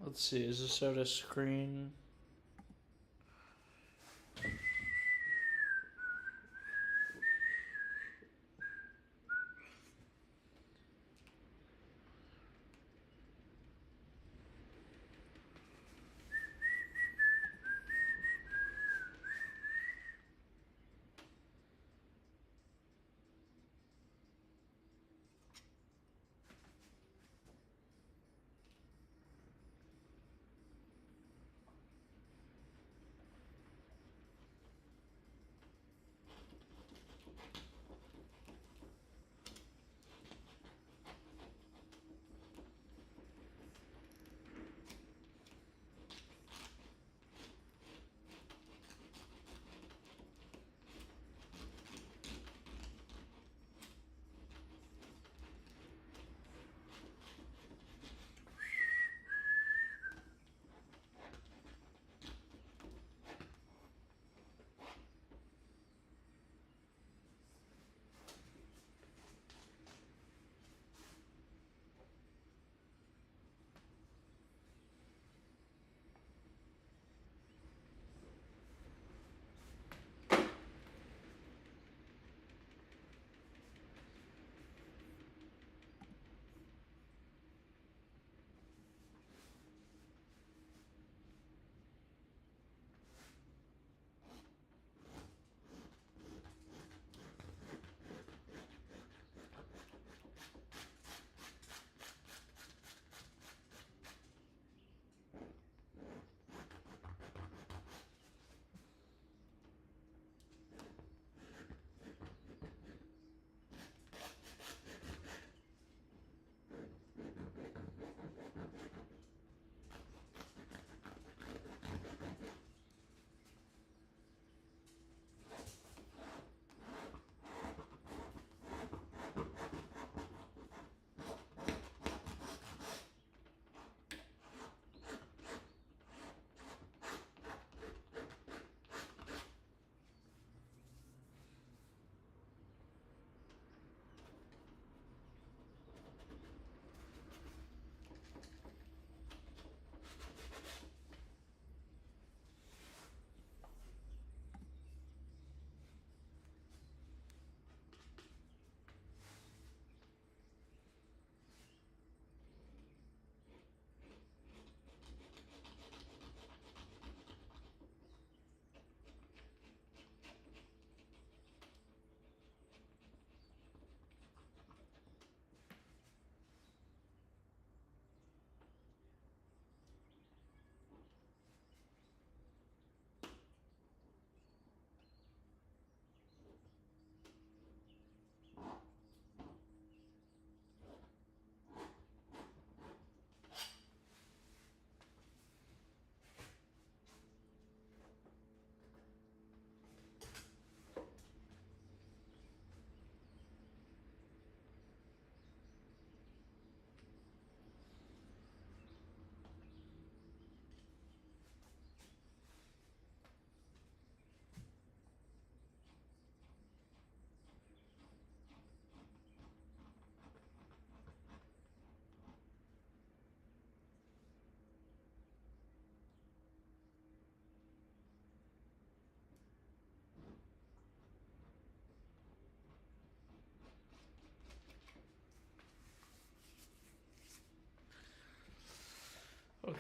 Let's see, is this out of screen?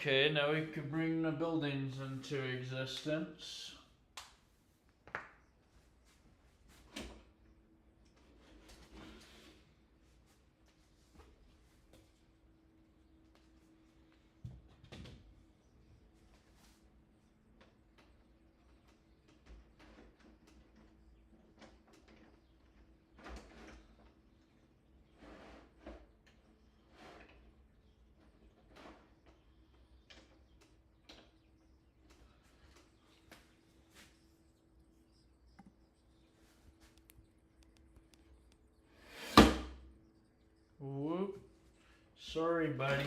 Okay, now we could bring the buildings into existence. Whoop. Sorry, buddy.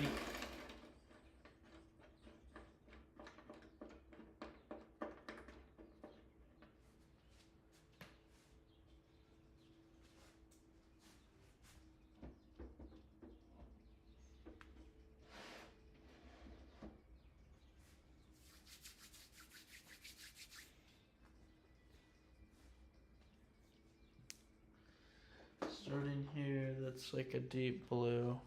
Starting here, that's like a deep blue.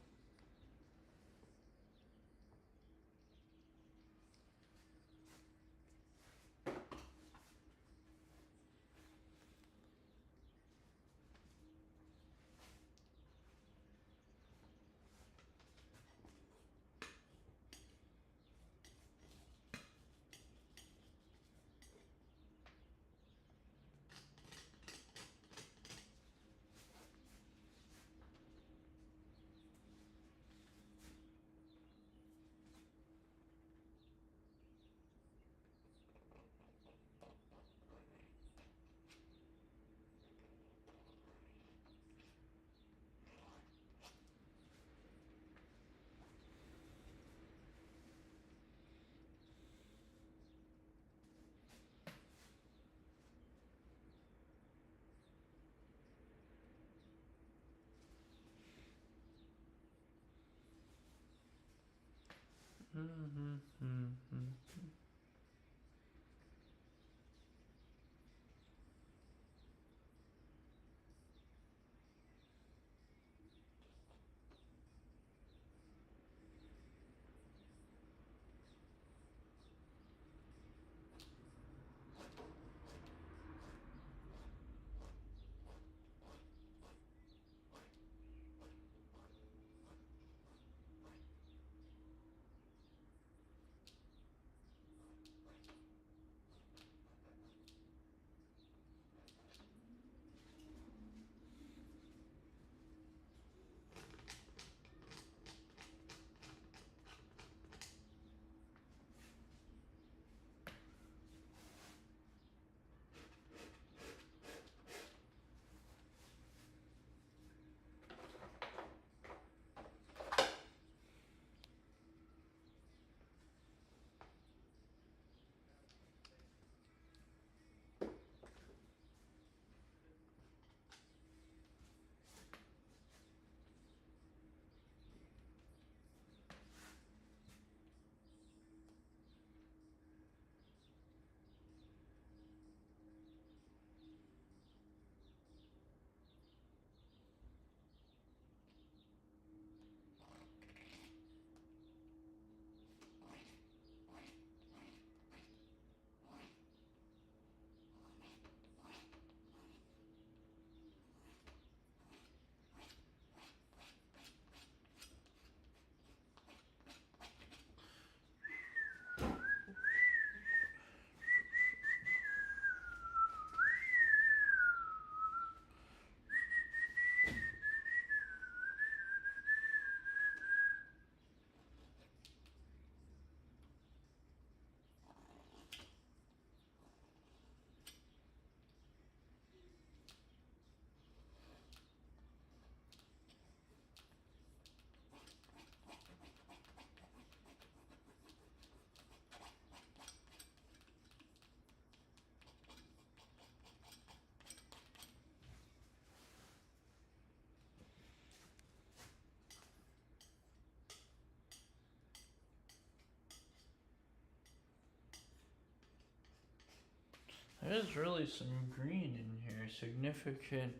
There's really some green in here. A significant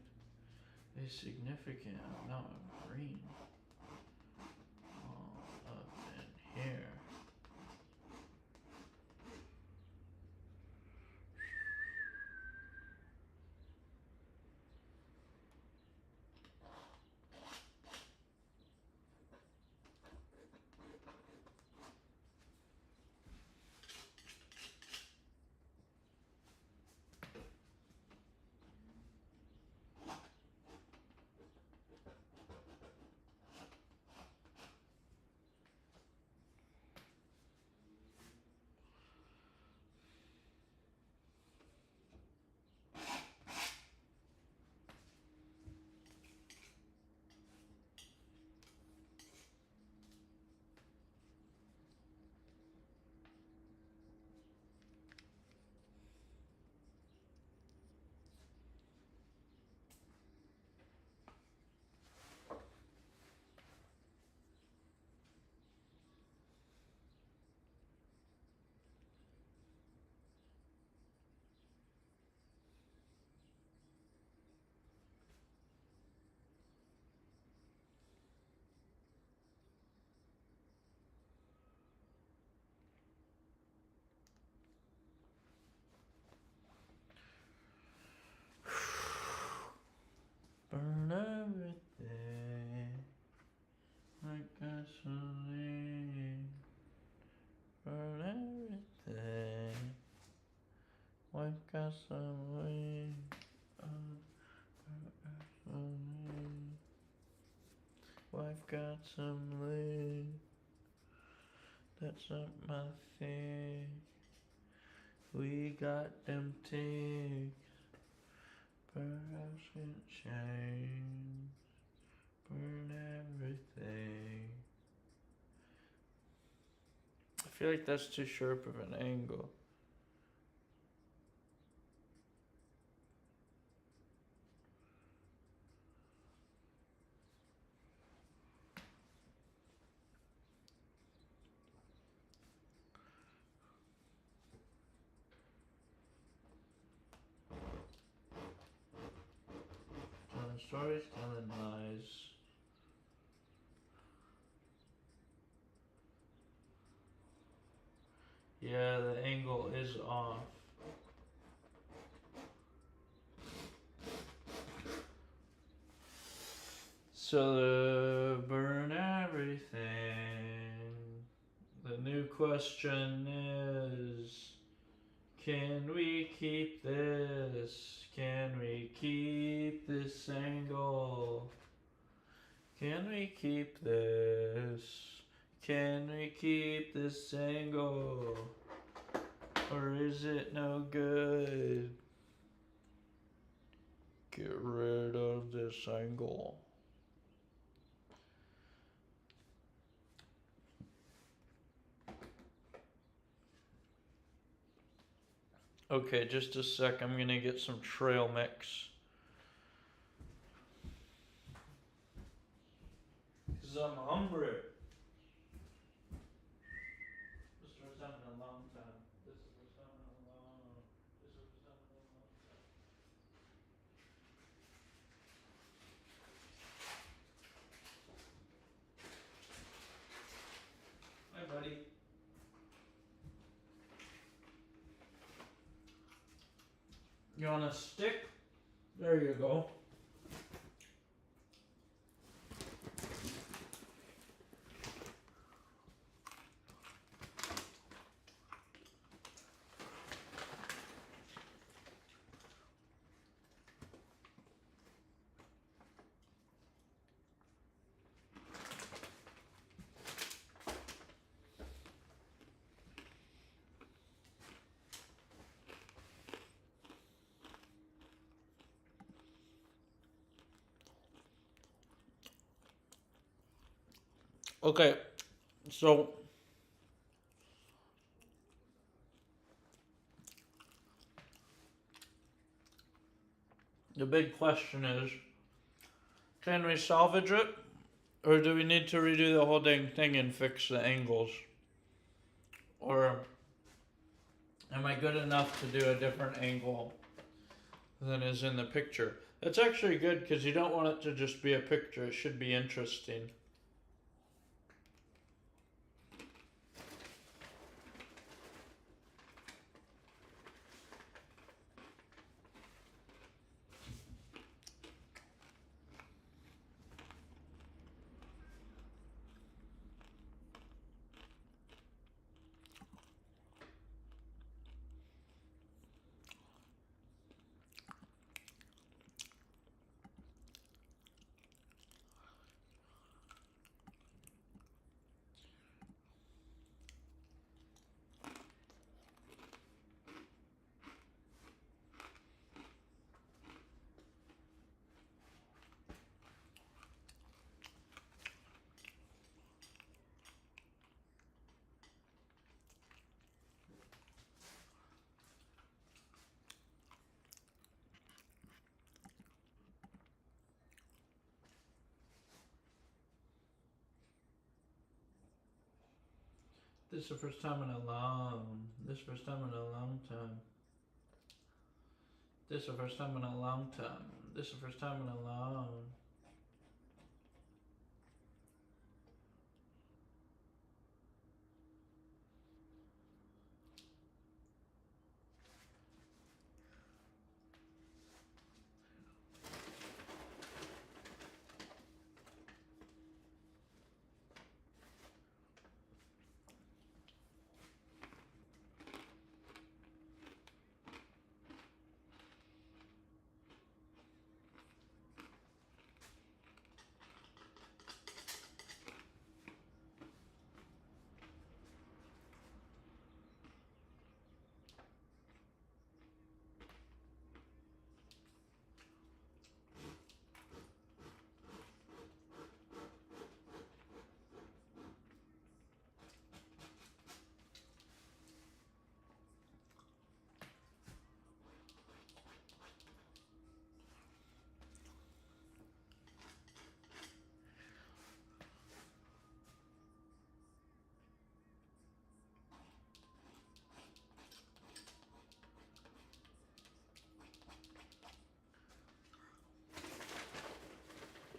amount of green all up in here. got some way. Wife got some lead. That's not my thing. We got them ticks. Perhaps can change. Burn everything. I feel like that's too sharp of an angle. Telling stories, telling lies. Yeah, the angle is off. So burn everything. The new question is, can we keep this? Can we keep this angle? Can we keep this? Can we keep this angle? Or is it no good? Get rid of this angle. Okay, just a sec. I'm gonna get some trail mix. Cause I'm hungry. This is the first time in a long time. This is the first time in a long. This is the first time in a long time. Hi, buddy. You want a stick? There you go. Okay, so the big question is, can we salvage it? Or do we need to redo the whole dang thing and fix the angles? Or am I good enough to do a different angle than is in the picture? That's actually good because you don't want it to just be a picture. It should be interesting. This is the first time in a long. This is the first time in a long time. This is the first time in a long time. This is the first time in a long.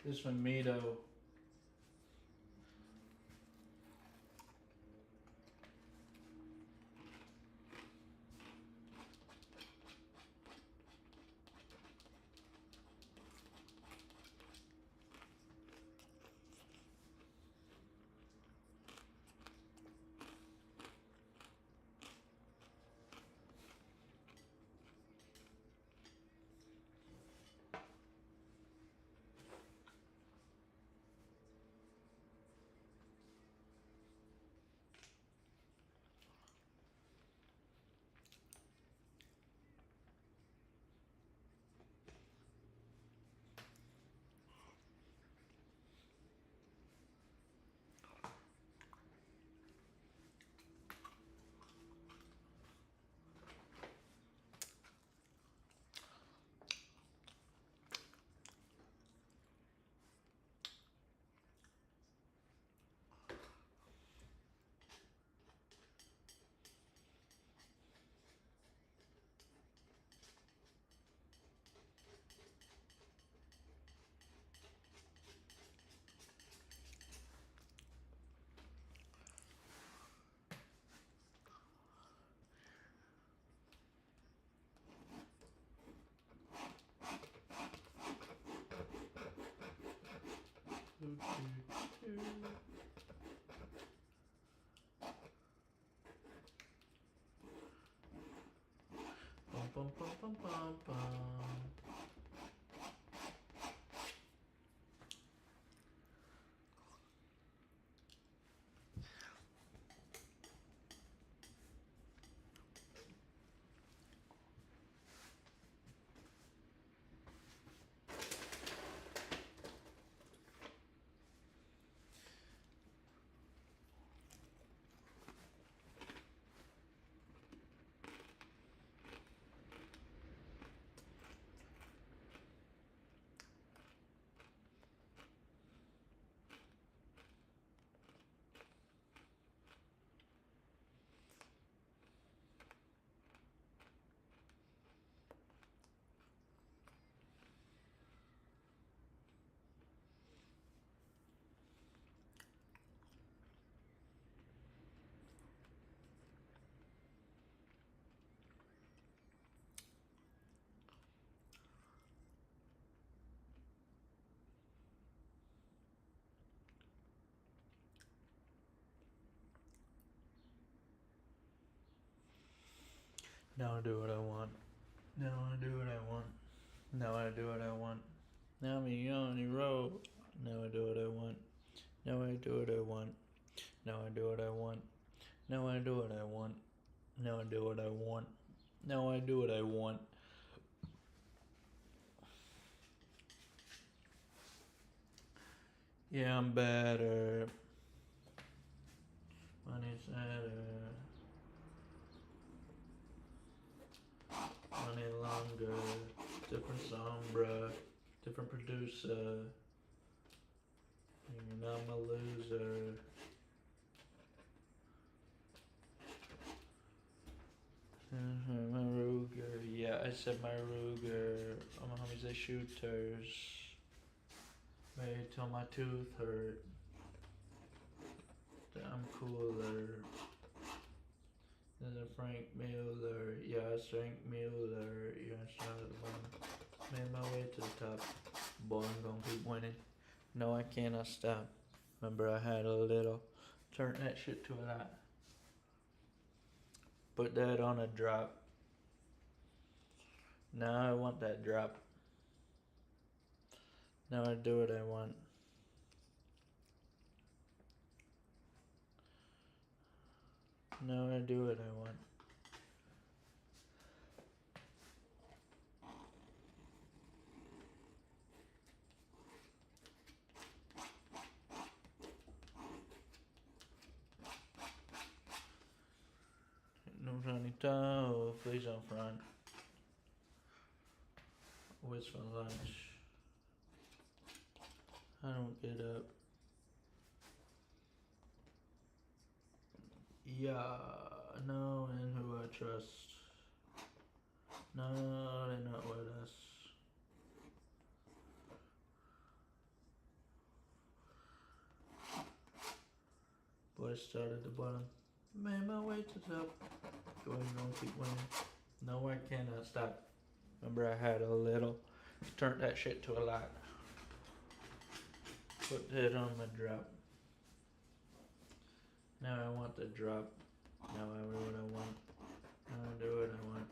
This one, Mito. Bum, bum, bum, bum, bum, bum. Now I do what I want. Now I do what I want. Now I do what I want. Now me on the road. Now I do what I want. Now I do what I want. Now I do what I want. Now I do what I want. Now I do what I want. Now I do what I want. Yeah, I'm better. Money's better. Money longer. Different song, bruh. Different producer. And I'm a loser. My Ruger. Yeah, I said my Ruger. All my homies, they shooters. Wait till my tooth hurt. I'm cooler. There's a Frank Miller. Yeah, it's Frank Miller. Yeah, it's not at the bottom. Made my way to the top. Boy, I'm gonna keep winning. No, I cannot stop. Remember, I had a little. Turn that shit to a lot. Put that on a drop. Now I want that drop. Now I do what I want. Now I do what I want. No Johnny Toe, please on front. What's for lunch? I don't get up. Yeah, no, and who I trust. No, they're not with us. But I started at the bottom. Made my way to the top. Going on, keep winning. No, I cannot stop. Remember, I had a little. Turned that shit to a lot. Put it on my drop. Now I want the drop. Now I do what I want. Now I do what I want.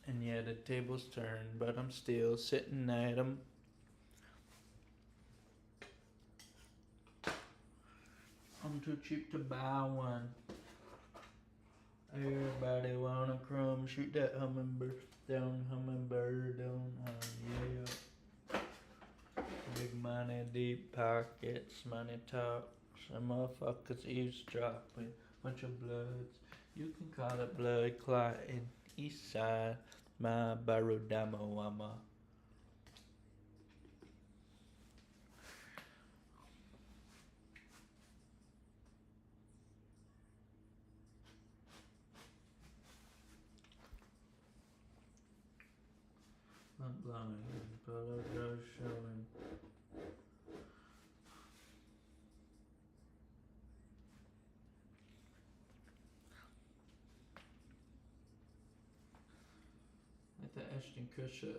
And yeah, the tables turn, but I'm still sitting at 'em. I'm too cheap to buy one. Everybody want a crumb, shoot that hummingbird down, yeah. Big money, deep pockets, money talks, some motherfuckers eavesdropping, bunch of bloods. You can call it blood clotting, east side, my Barodamawama. Not blowing, polo girls showing. Like the Ashton Kutcher,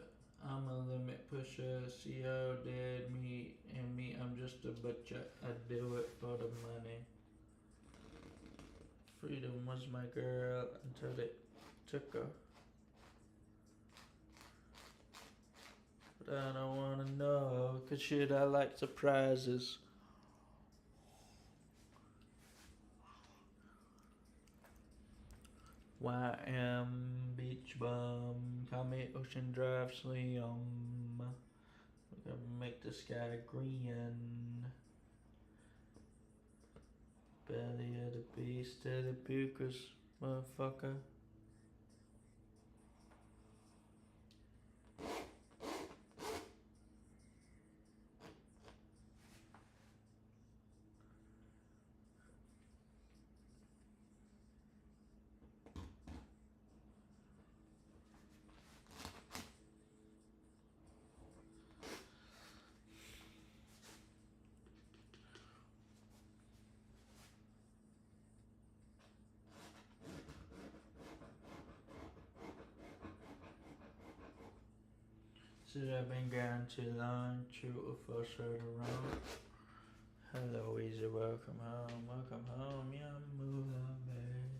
I'm a limit pusher, CO dead meat, and me, I'm just a butcher. I do it for the money. Freedom was my girl until they took her. But I don't wanna know, cause shit, I like surprises. YM Beach Bum, call me Ocean Drive Slim. We're gonna make the sky green. Belly of the beast to the bucus, motherfucker. Said I've been gone too long, true or false right around. Hello, easy, welcome home, yeah, move on, baby.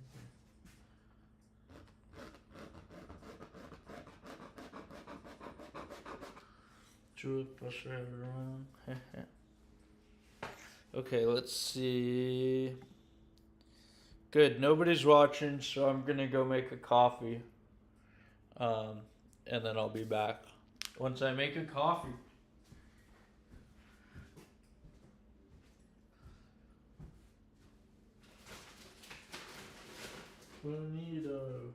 True or false right around. Okay, let's see. Good, nobody's watching, so I'm gonna go make a coffee. And then I'll be back once I make a coffee. Bonito.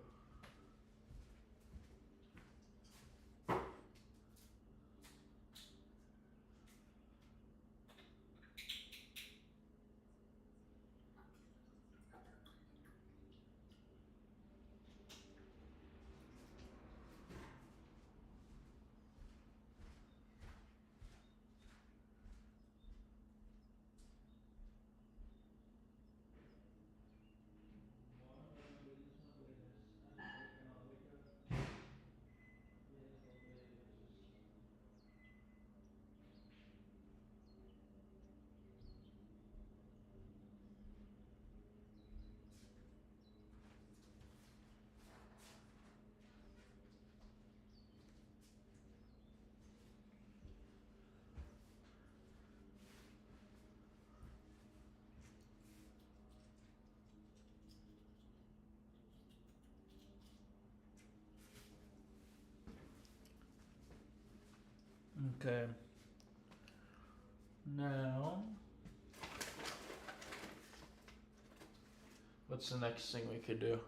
Okay. Now, what's the next thing we could do?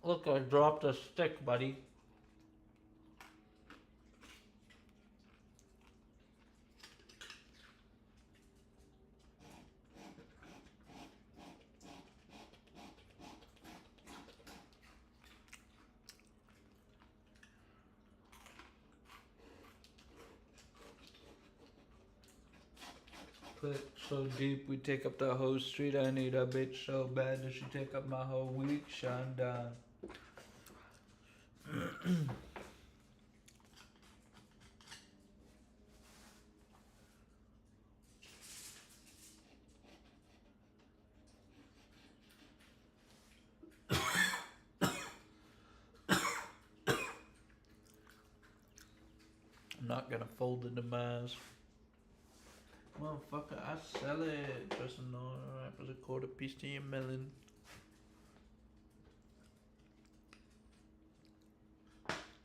Look, I dropped a stick, buddy. Put it so deep we take up the whole street. I need a bitch so bad that she take up my whole week. Shonda. I'm not gonna fold the demise. Motherfucker, I sell it. Just another rappers a quarter piece to your melon.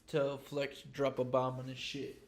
Tell Flex to drop a bomb on his shit.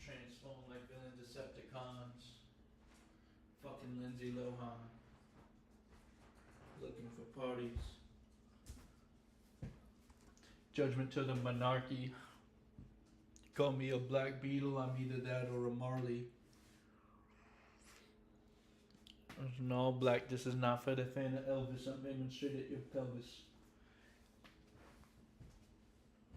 Transform like villain Decepticons. Fucking Lindsay Lohan. Looking for parties. Judgment to the monarchy. Call me a black beetle, I'm either that or a Marley. There's an all black. This is not for the fan of Elvis. I'm aiming straight at your pelvis.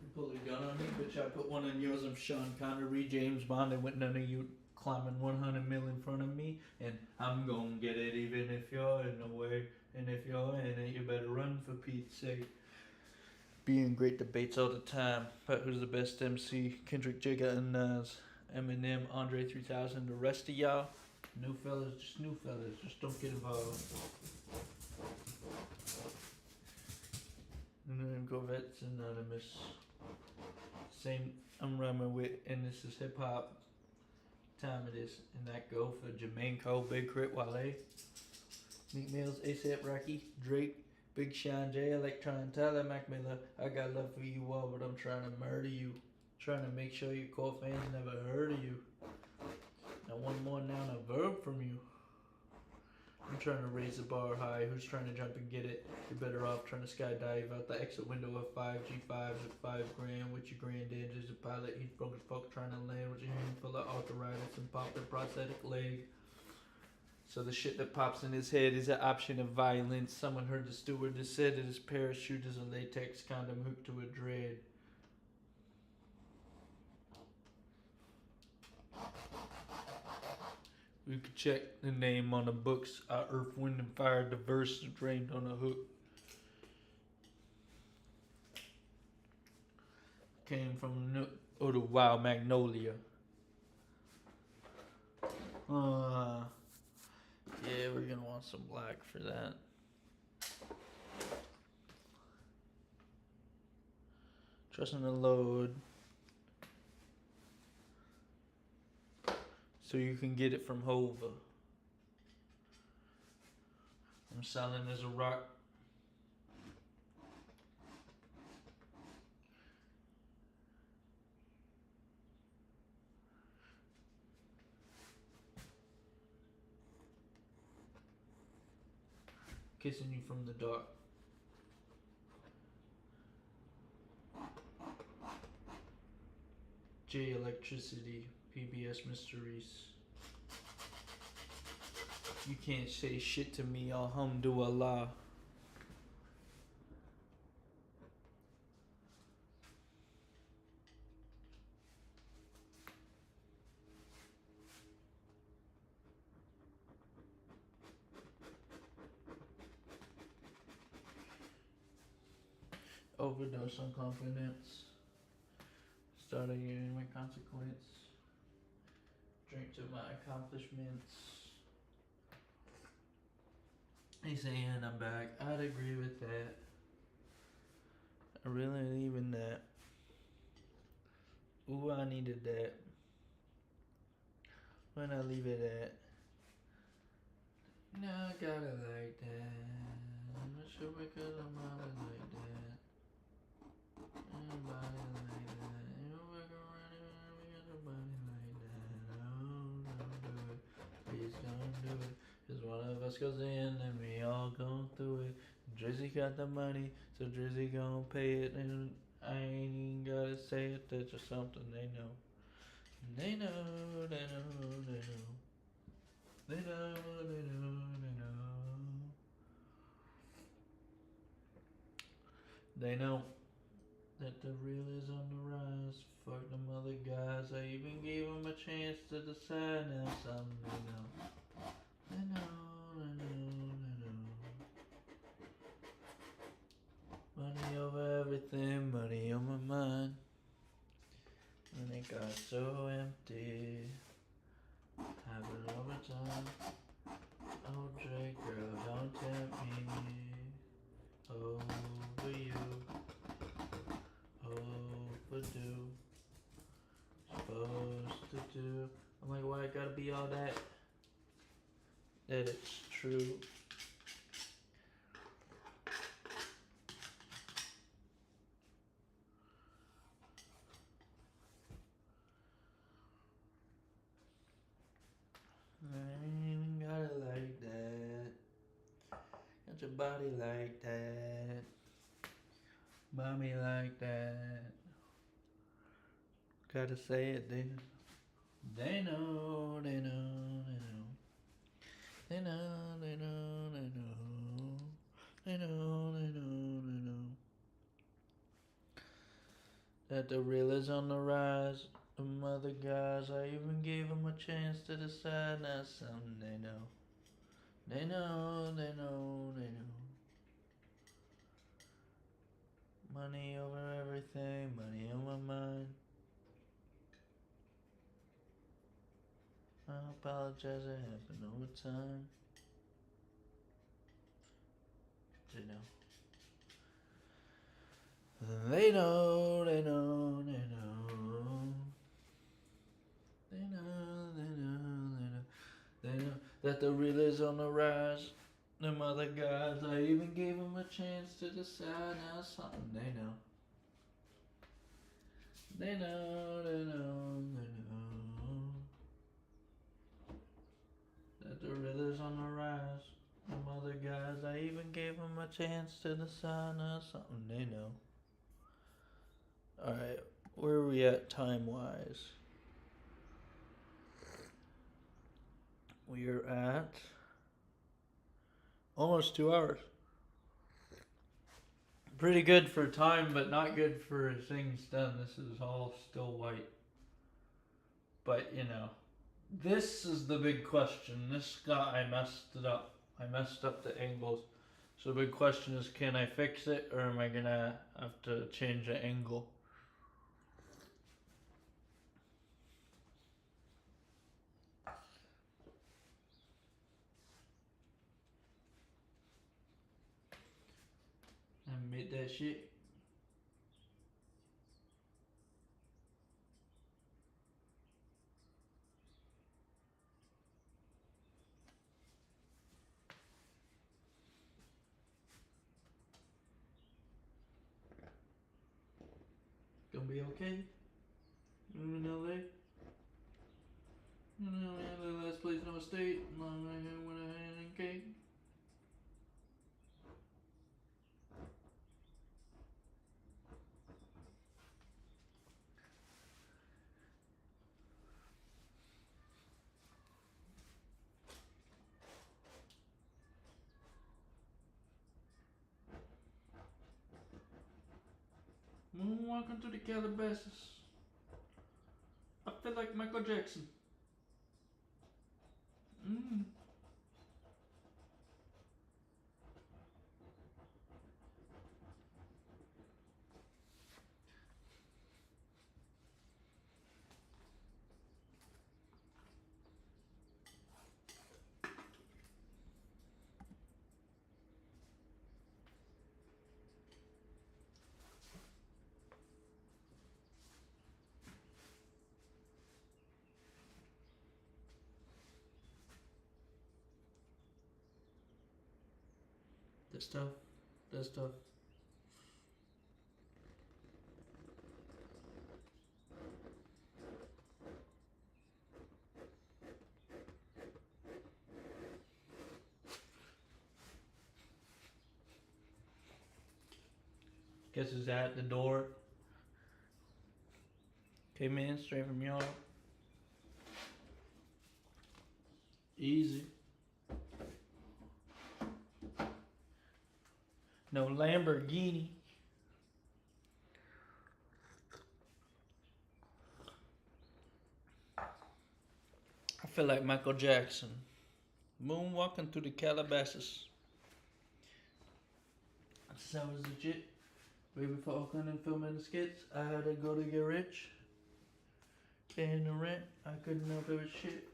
You pull a gun on me, bitch. I put one on yours. I'm Sean Connery, James Bond, and with none of you climbing 100 mil in front of me. And I'm gonna get it even if you're in the way. And if you're in it, you better run for Pete's sake. Be in great debates all the time. But who's the best MC? Kendrick, Jigga, and Nas. Eminem, Andre 3000. The rest of y'all, new fellas, just new fellas. Just don't get involved. And then Corvettes Anonymous. Same I'm rhyming with, and this is hip hop time it is. And that go for Jermaine Cole, Big Crit, Wale, Meek Mills, ASAP Rocky, Drake, Big Sean, J, Electron, Tyler, Mac Miller. I got love for you all, but I'm trying to murder you. Trying to make sure your core fans never heard of you. Now one more noun, a verb from you. I'm trying to raise the bar high. Who's trying to jump and get it? You're better off trying to skydive out the exit window of 5 G5s with 5 grand with your granddad as a pilot. He's broke as fuck trying to land with your hand full of arthritis and pop their prosthetic leg. So the shit that pops in his head is an option of violence. Someone heard the stewardess said that his parachute is a latex condom hooked to a dread. We could check the name on the books. Our Earth, Wind, and Fire diverse drained on a hook. Came from the wild magnolia. Yeah, we're gonna want some black for that. Trusting the load. So you can get it from Hova. I'm silent as a rock. Kissing you from the dark. J Electricity, PBS Mysteries. You can't say shit to me, alhamdulillah. Overdose on confidence. Start again my consequence. Drink to my accomplishments. He's saying I'm back. I'd agree with that. I really even that. Ooh, I needed that. When I leave it at. No, I got it like that. I'm not sure because I'm out like that. Anybody like that. You don't walk around and we got nobody like that. No, don't do it. Please don't do it. Cause one of us goes in and we all go through it. Drizzy got the money, so Drizzy gon' pay it. And I ain't even gotta say it, that's just something they know. They know, they know, they know. They know, they know, they know. They know that the real is on the rise. Fuck them other guys. I even gave them a chance to decide now. Something they know. They know, they know, they know. Money over everything, money on my mind. And it got so empty. Having overtime. Oh, Drake, girl, don't tempt me. Over you. Overdue. Supposed to do. I'm like, why I gotta be all that? That it's true. I ain't even got it like that. Got your body like that. Mommy like that. Gotta say it, they know. They know, they know, they know. They know, they know, they know. They know, they know, they know. That the real is on the rise. Them other guys, I even gave them a chance to decide. Now something they know. They know, they know, they know. Money over everything, money on my mind. I apologize, it happened over time. They know. They know, they know, they know. They know, they know, they know. They know that the real is on the rise. Them other guys, I even gave them a chance to decide. Now something they know. They know, they know, they know. That the real is on the rise. Them other guys, I even gave them a chance to decide. Now something they know. Alright, where are we at time wise? We are at almost 2 hours. Pretty good for time, but not good for things done. This is all still white. But, you know, this is the big question. This guy, I messed it up. I messed up the angles. So the big question is, can I fix it, or am I gonna have to change the angle? I made that shit. Gonna be okay. I'm in LA. You know, the last place in the state. Long I had when I had a cake. Moonwalking to the Calabasas. I feel like Michael Jackson. Mm. That's tough. That's tough. Guess who's at the door? Came in straight from y'all. Easy. No Lamborghini. I feel like Michael Jackson. Moonwalking through the Calabasas. That was legit. Way before Oakland and filming the skits, I had to go to get rich. Paying the rent, I couldn't help it with shit.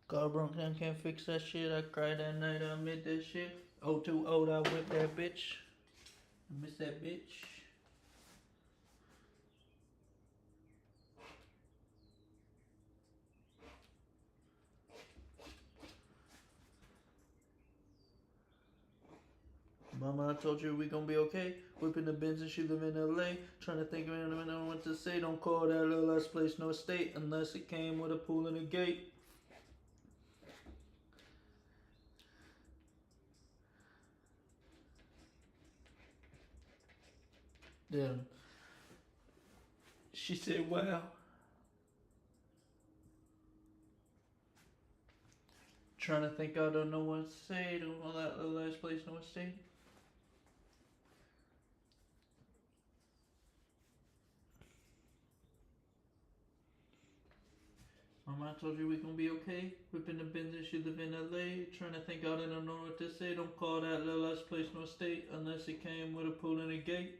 Car broke down, can't fix that shit. I cried that night, I admit that shit. 020, I whipped that bitch. I miss that bitch. Mama, I told you we gonna be okay. Whipping the Benz and she live in LA. Trying to think of anything what to say. Don't call that little ass place no estate unless it came with a pool and a gate. Then she said, wow. Trying to think, I don't know what to say. Don't know that the last place, no state. Mama, I told you we gonna be okay. Whipping the business, you live in LA. Trying to think out, I don't know what to say. Don't call that the last place, no state. Unless it came with a pool and a gate.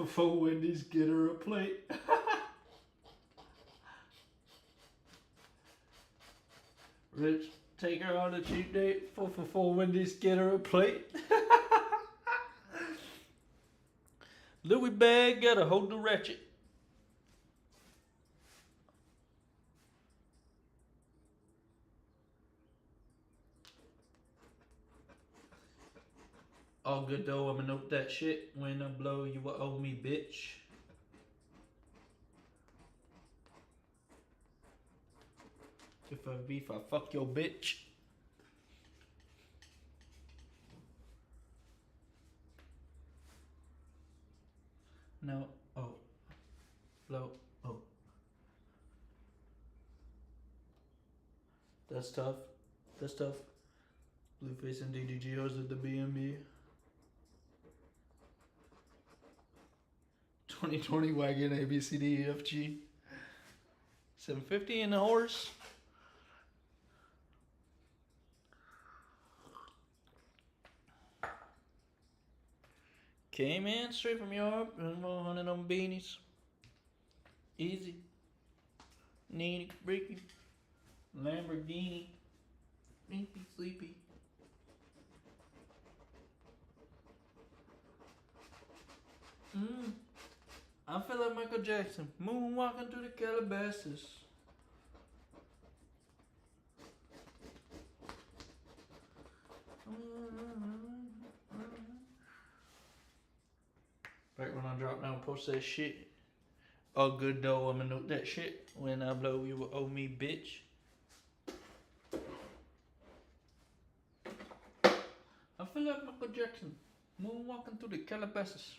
For Wendy's, get her a plate. Rich, take her on a cheap date. For Wendy's, get her a plate. Louis bag, gotta hold the ratchet. All good though, I'ma note that shit. When I blow, you will owe me, bitch. If I beef, I fuck your bitch. No, oh. Blow, oh. That's tough. That's tough. Blueface and DDG hosted the BMB. 2020 wagon ABCDEFG. 750 in the horse. Came in straight from Europe and 100 on beanies. Easy. Needy, breaky. Lamborghini. Sleepy, sleepy. I feel like Michael Jackson, moonwalking through the Calabasas. Right when I drop down, post that shit. All good though, I'ma note that shit. When I blow, you will owe me, bitch. I feel like Michael Jackson, moonwalking through the Calabasas.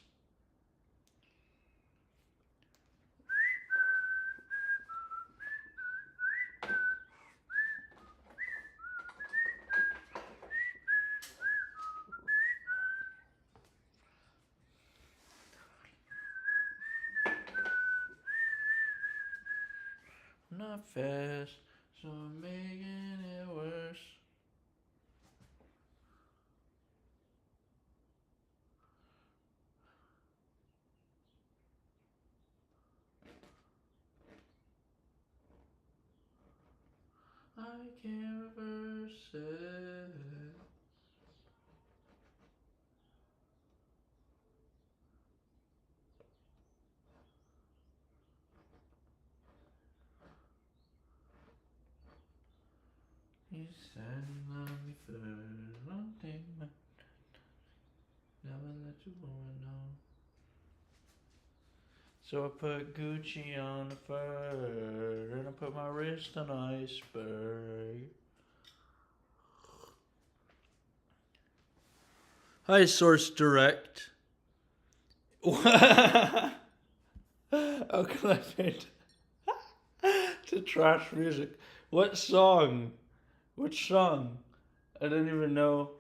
Not fast, so I'm making it worse. I can't reverse it. You said you love me first, one thing, but never let you know. So I put Gucci on the fur, and I put my wrist on iceberg. Hi, Source Direct. How can I paint to trash music? What song? Which song? I didn't even know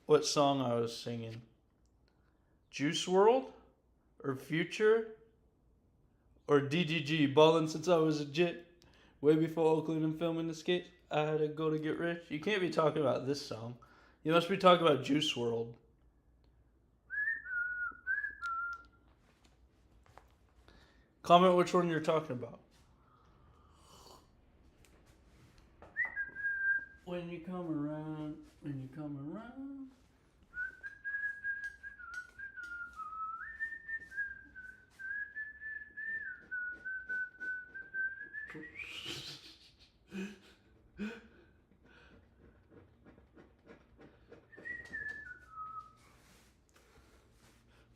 what song I was singing. Juice World? Or Future? Or DGG? Ballin' since I was a jit. Way before Oakland and filming the skates. I had to go to get rich. You can't be talking about this song. You must be talking about Juice World. Comment which one you're talking about. When you come around, when you come around.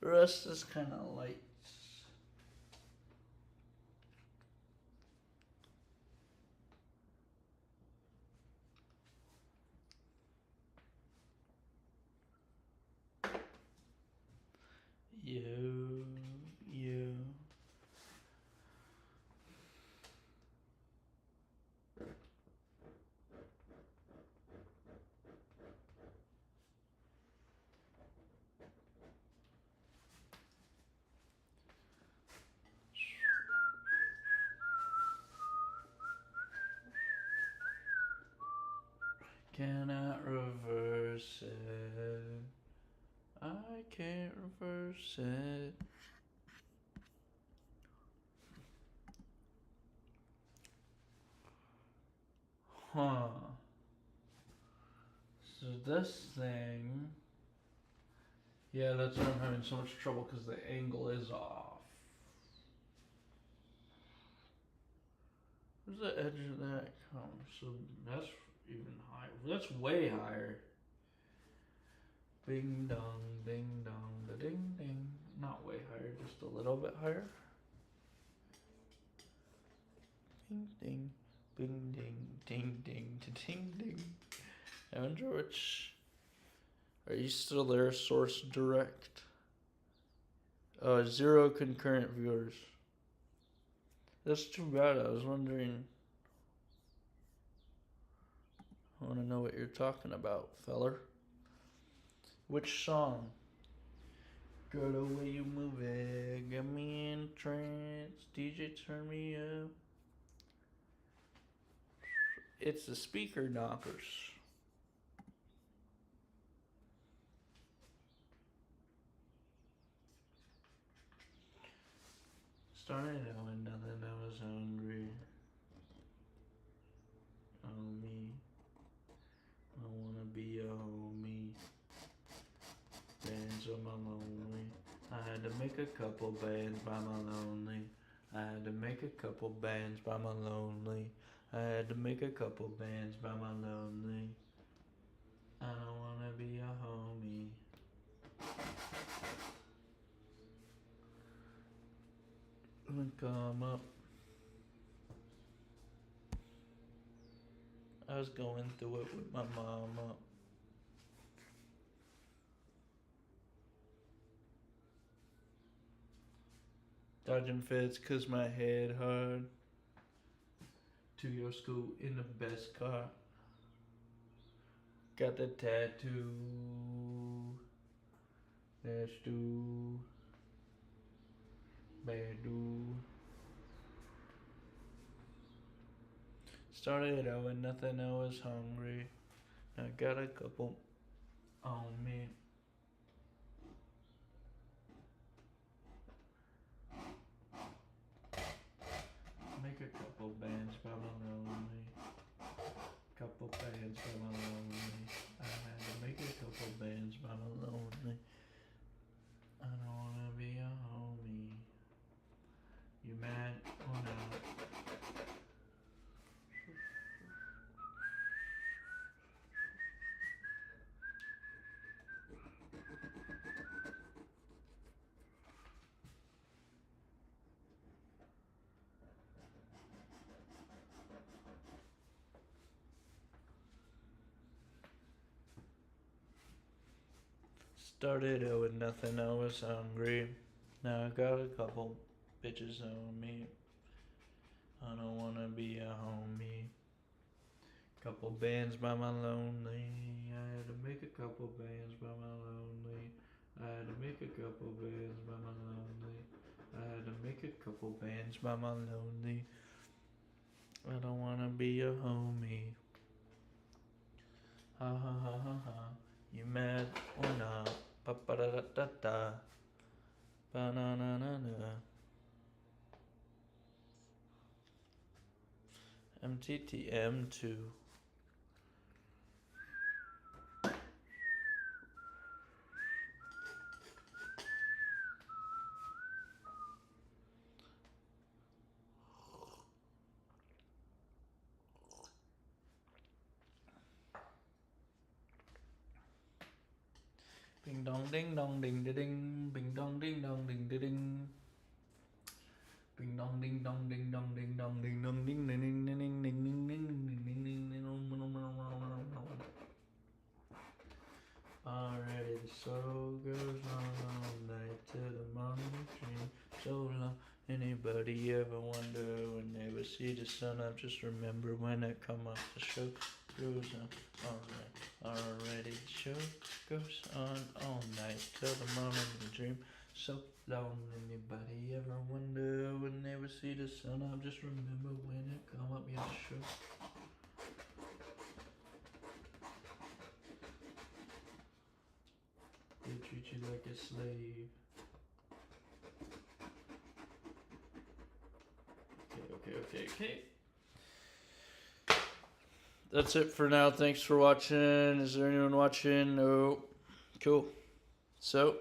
The rest is kind of light. cannot reverse it. I can't reverse it. Huh. So this thing. Yeah, that's why I'm having so much trouble because the angle is off. Where's the edge of that come? So that's even higher. That's way higher. Bing dong, ding dong, da ding ding. Not way higher, just a little bit higher. Bing ding, bing ding, ding ding, da ding ding. I wonder which. Are you still there, Source Direct? 0 concurrent viewers. That's too bad. I was wondering. I want to know what you're talking about, feller. Which song? Girl, the way you move it, got me in trance. DJ, turn me up. It's the Speaker Knockers. Started out with nothing, I was hungry. Oh, me. I wanna be a homie. Bands on my lonely. I had to make a couple bands by my lonely. I had to make a couple bands by my lonely. I had to make a couple bands by my lonely. I don't wanna be a homie. Come up. I was going through it with my mama. Dodging feds cause my head hard. To your school in the best car. Got the tattoo. That's do. Bad do. Started out with nothing, I was hungry. Now got a couple on me. Make a couple bands by my lonely. Couple bands by my lonely. I had to make a couple bands by my lonely. I don't wanna be a homie. You mad or not? Started out with nothing, I was hungry. Now I got a couple bitches on me. I don't wanna be a homie. Couple bands by my lonely. I had to make a couple bands by my lonely. I had to make a couple bands by my lonely. I had to make a couple bands by my lonely. I don't wanna be a homie. Ha ha ha ha ha. You mad or not? Ba ba da da da da. Ba na na na na. MTTM2. Bing dong ding dong ding da ding. Bing dong ding dong ding da ding. Bing dong ding dong ding dong ding dong ding dong ding ding ding ding ding ding ding ding ding ding ding. Already the show goes on all night till the morning dream. So long. Anybody ever wonder when they would see the sun up? Just remember when it come up, the show goes on all night. Already the show goes on all night till the morning dream. So long. Anybody ever wonder when they would see the sun up? Just remember when it come up, yeah, sure. you like a slave. Okay. That's it for now. Thanks for watching. Is there anyone watching? No. Cool. So,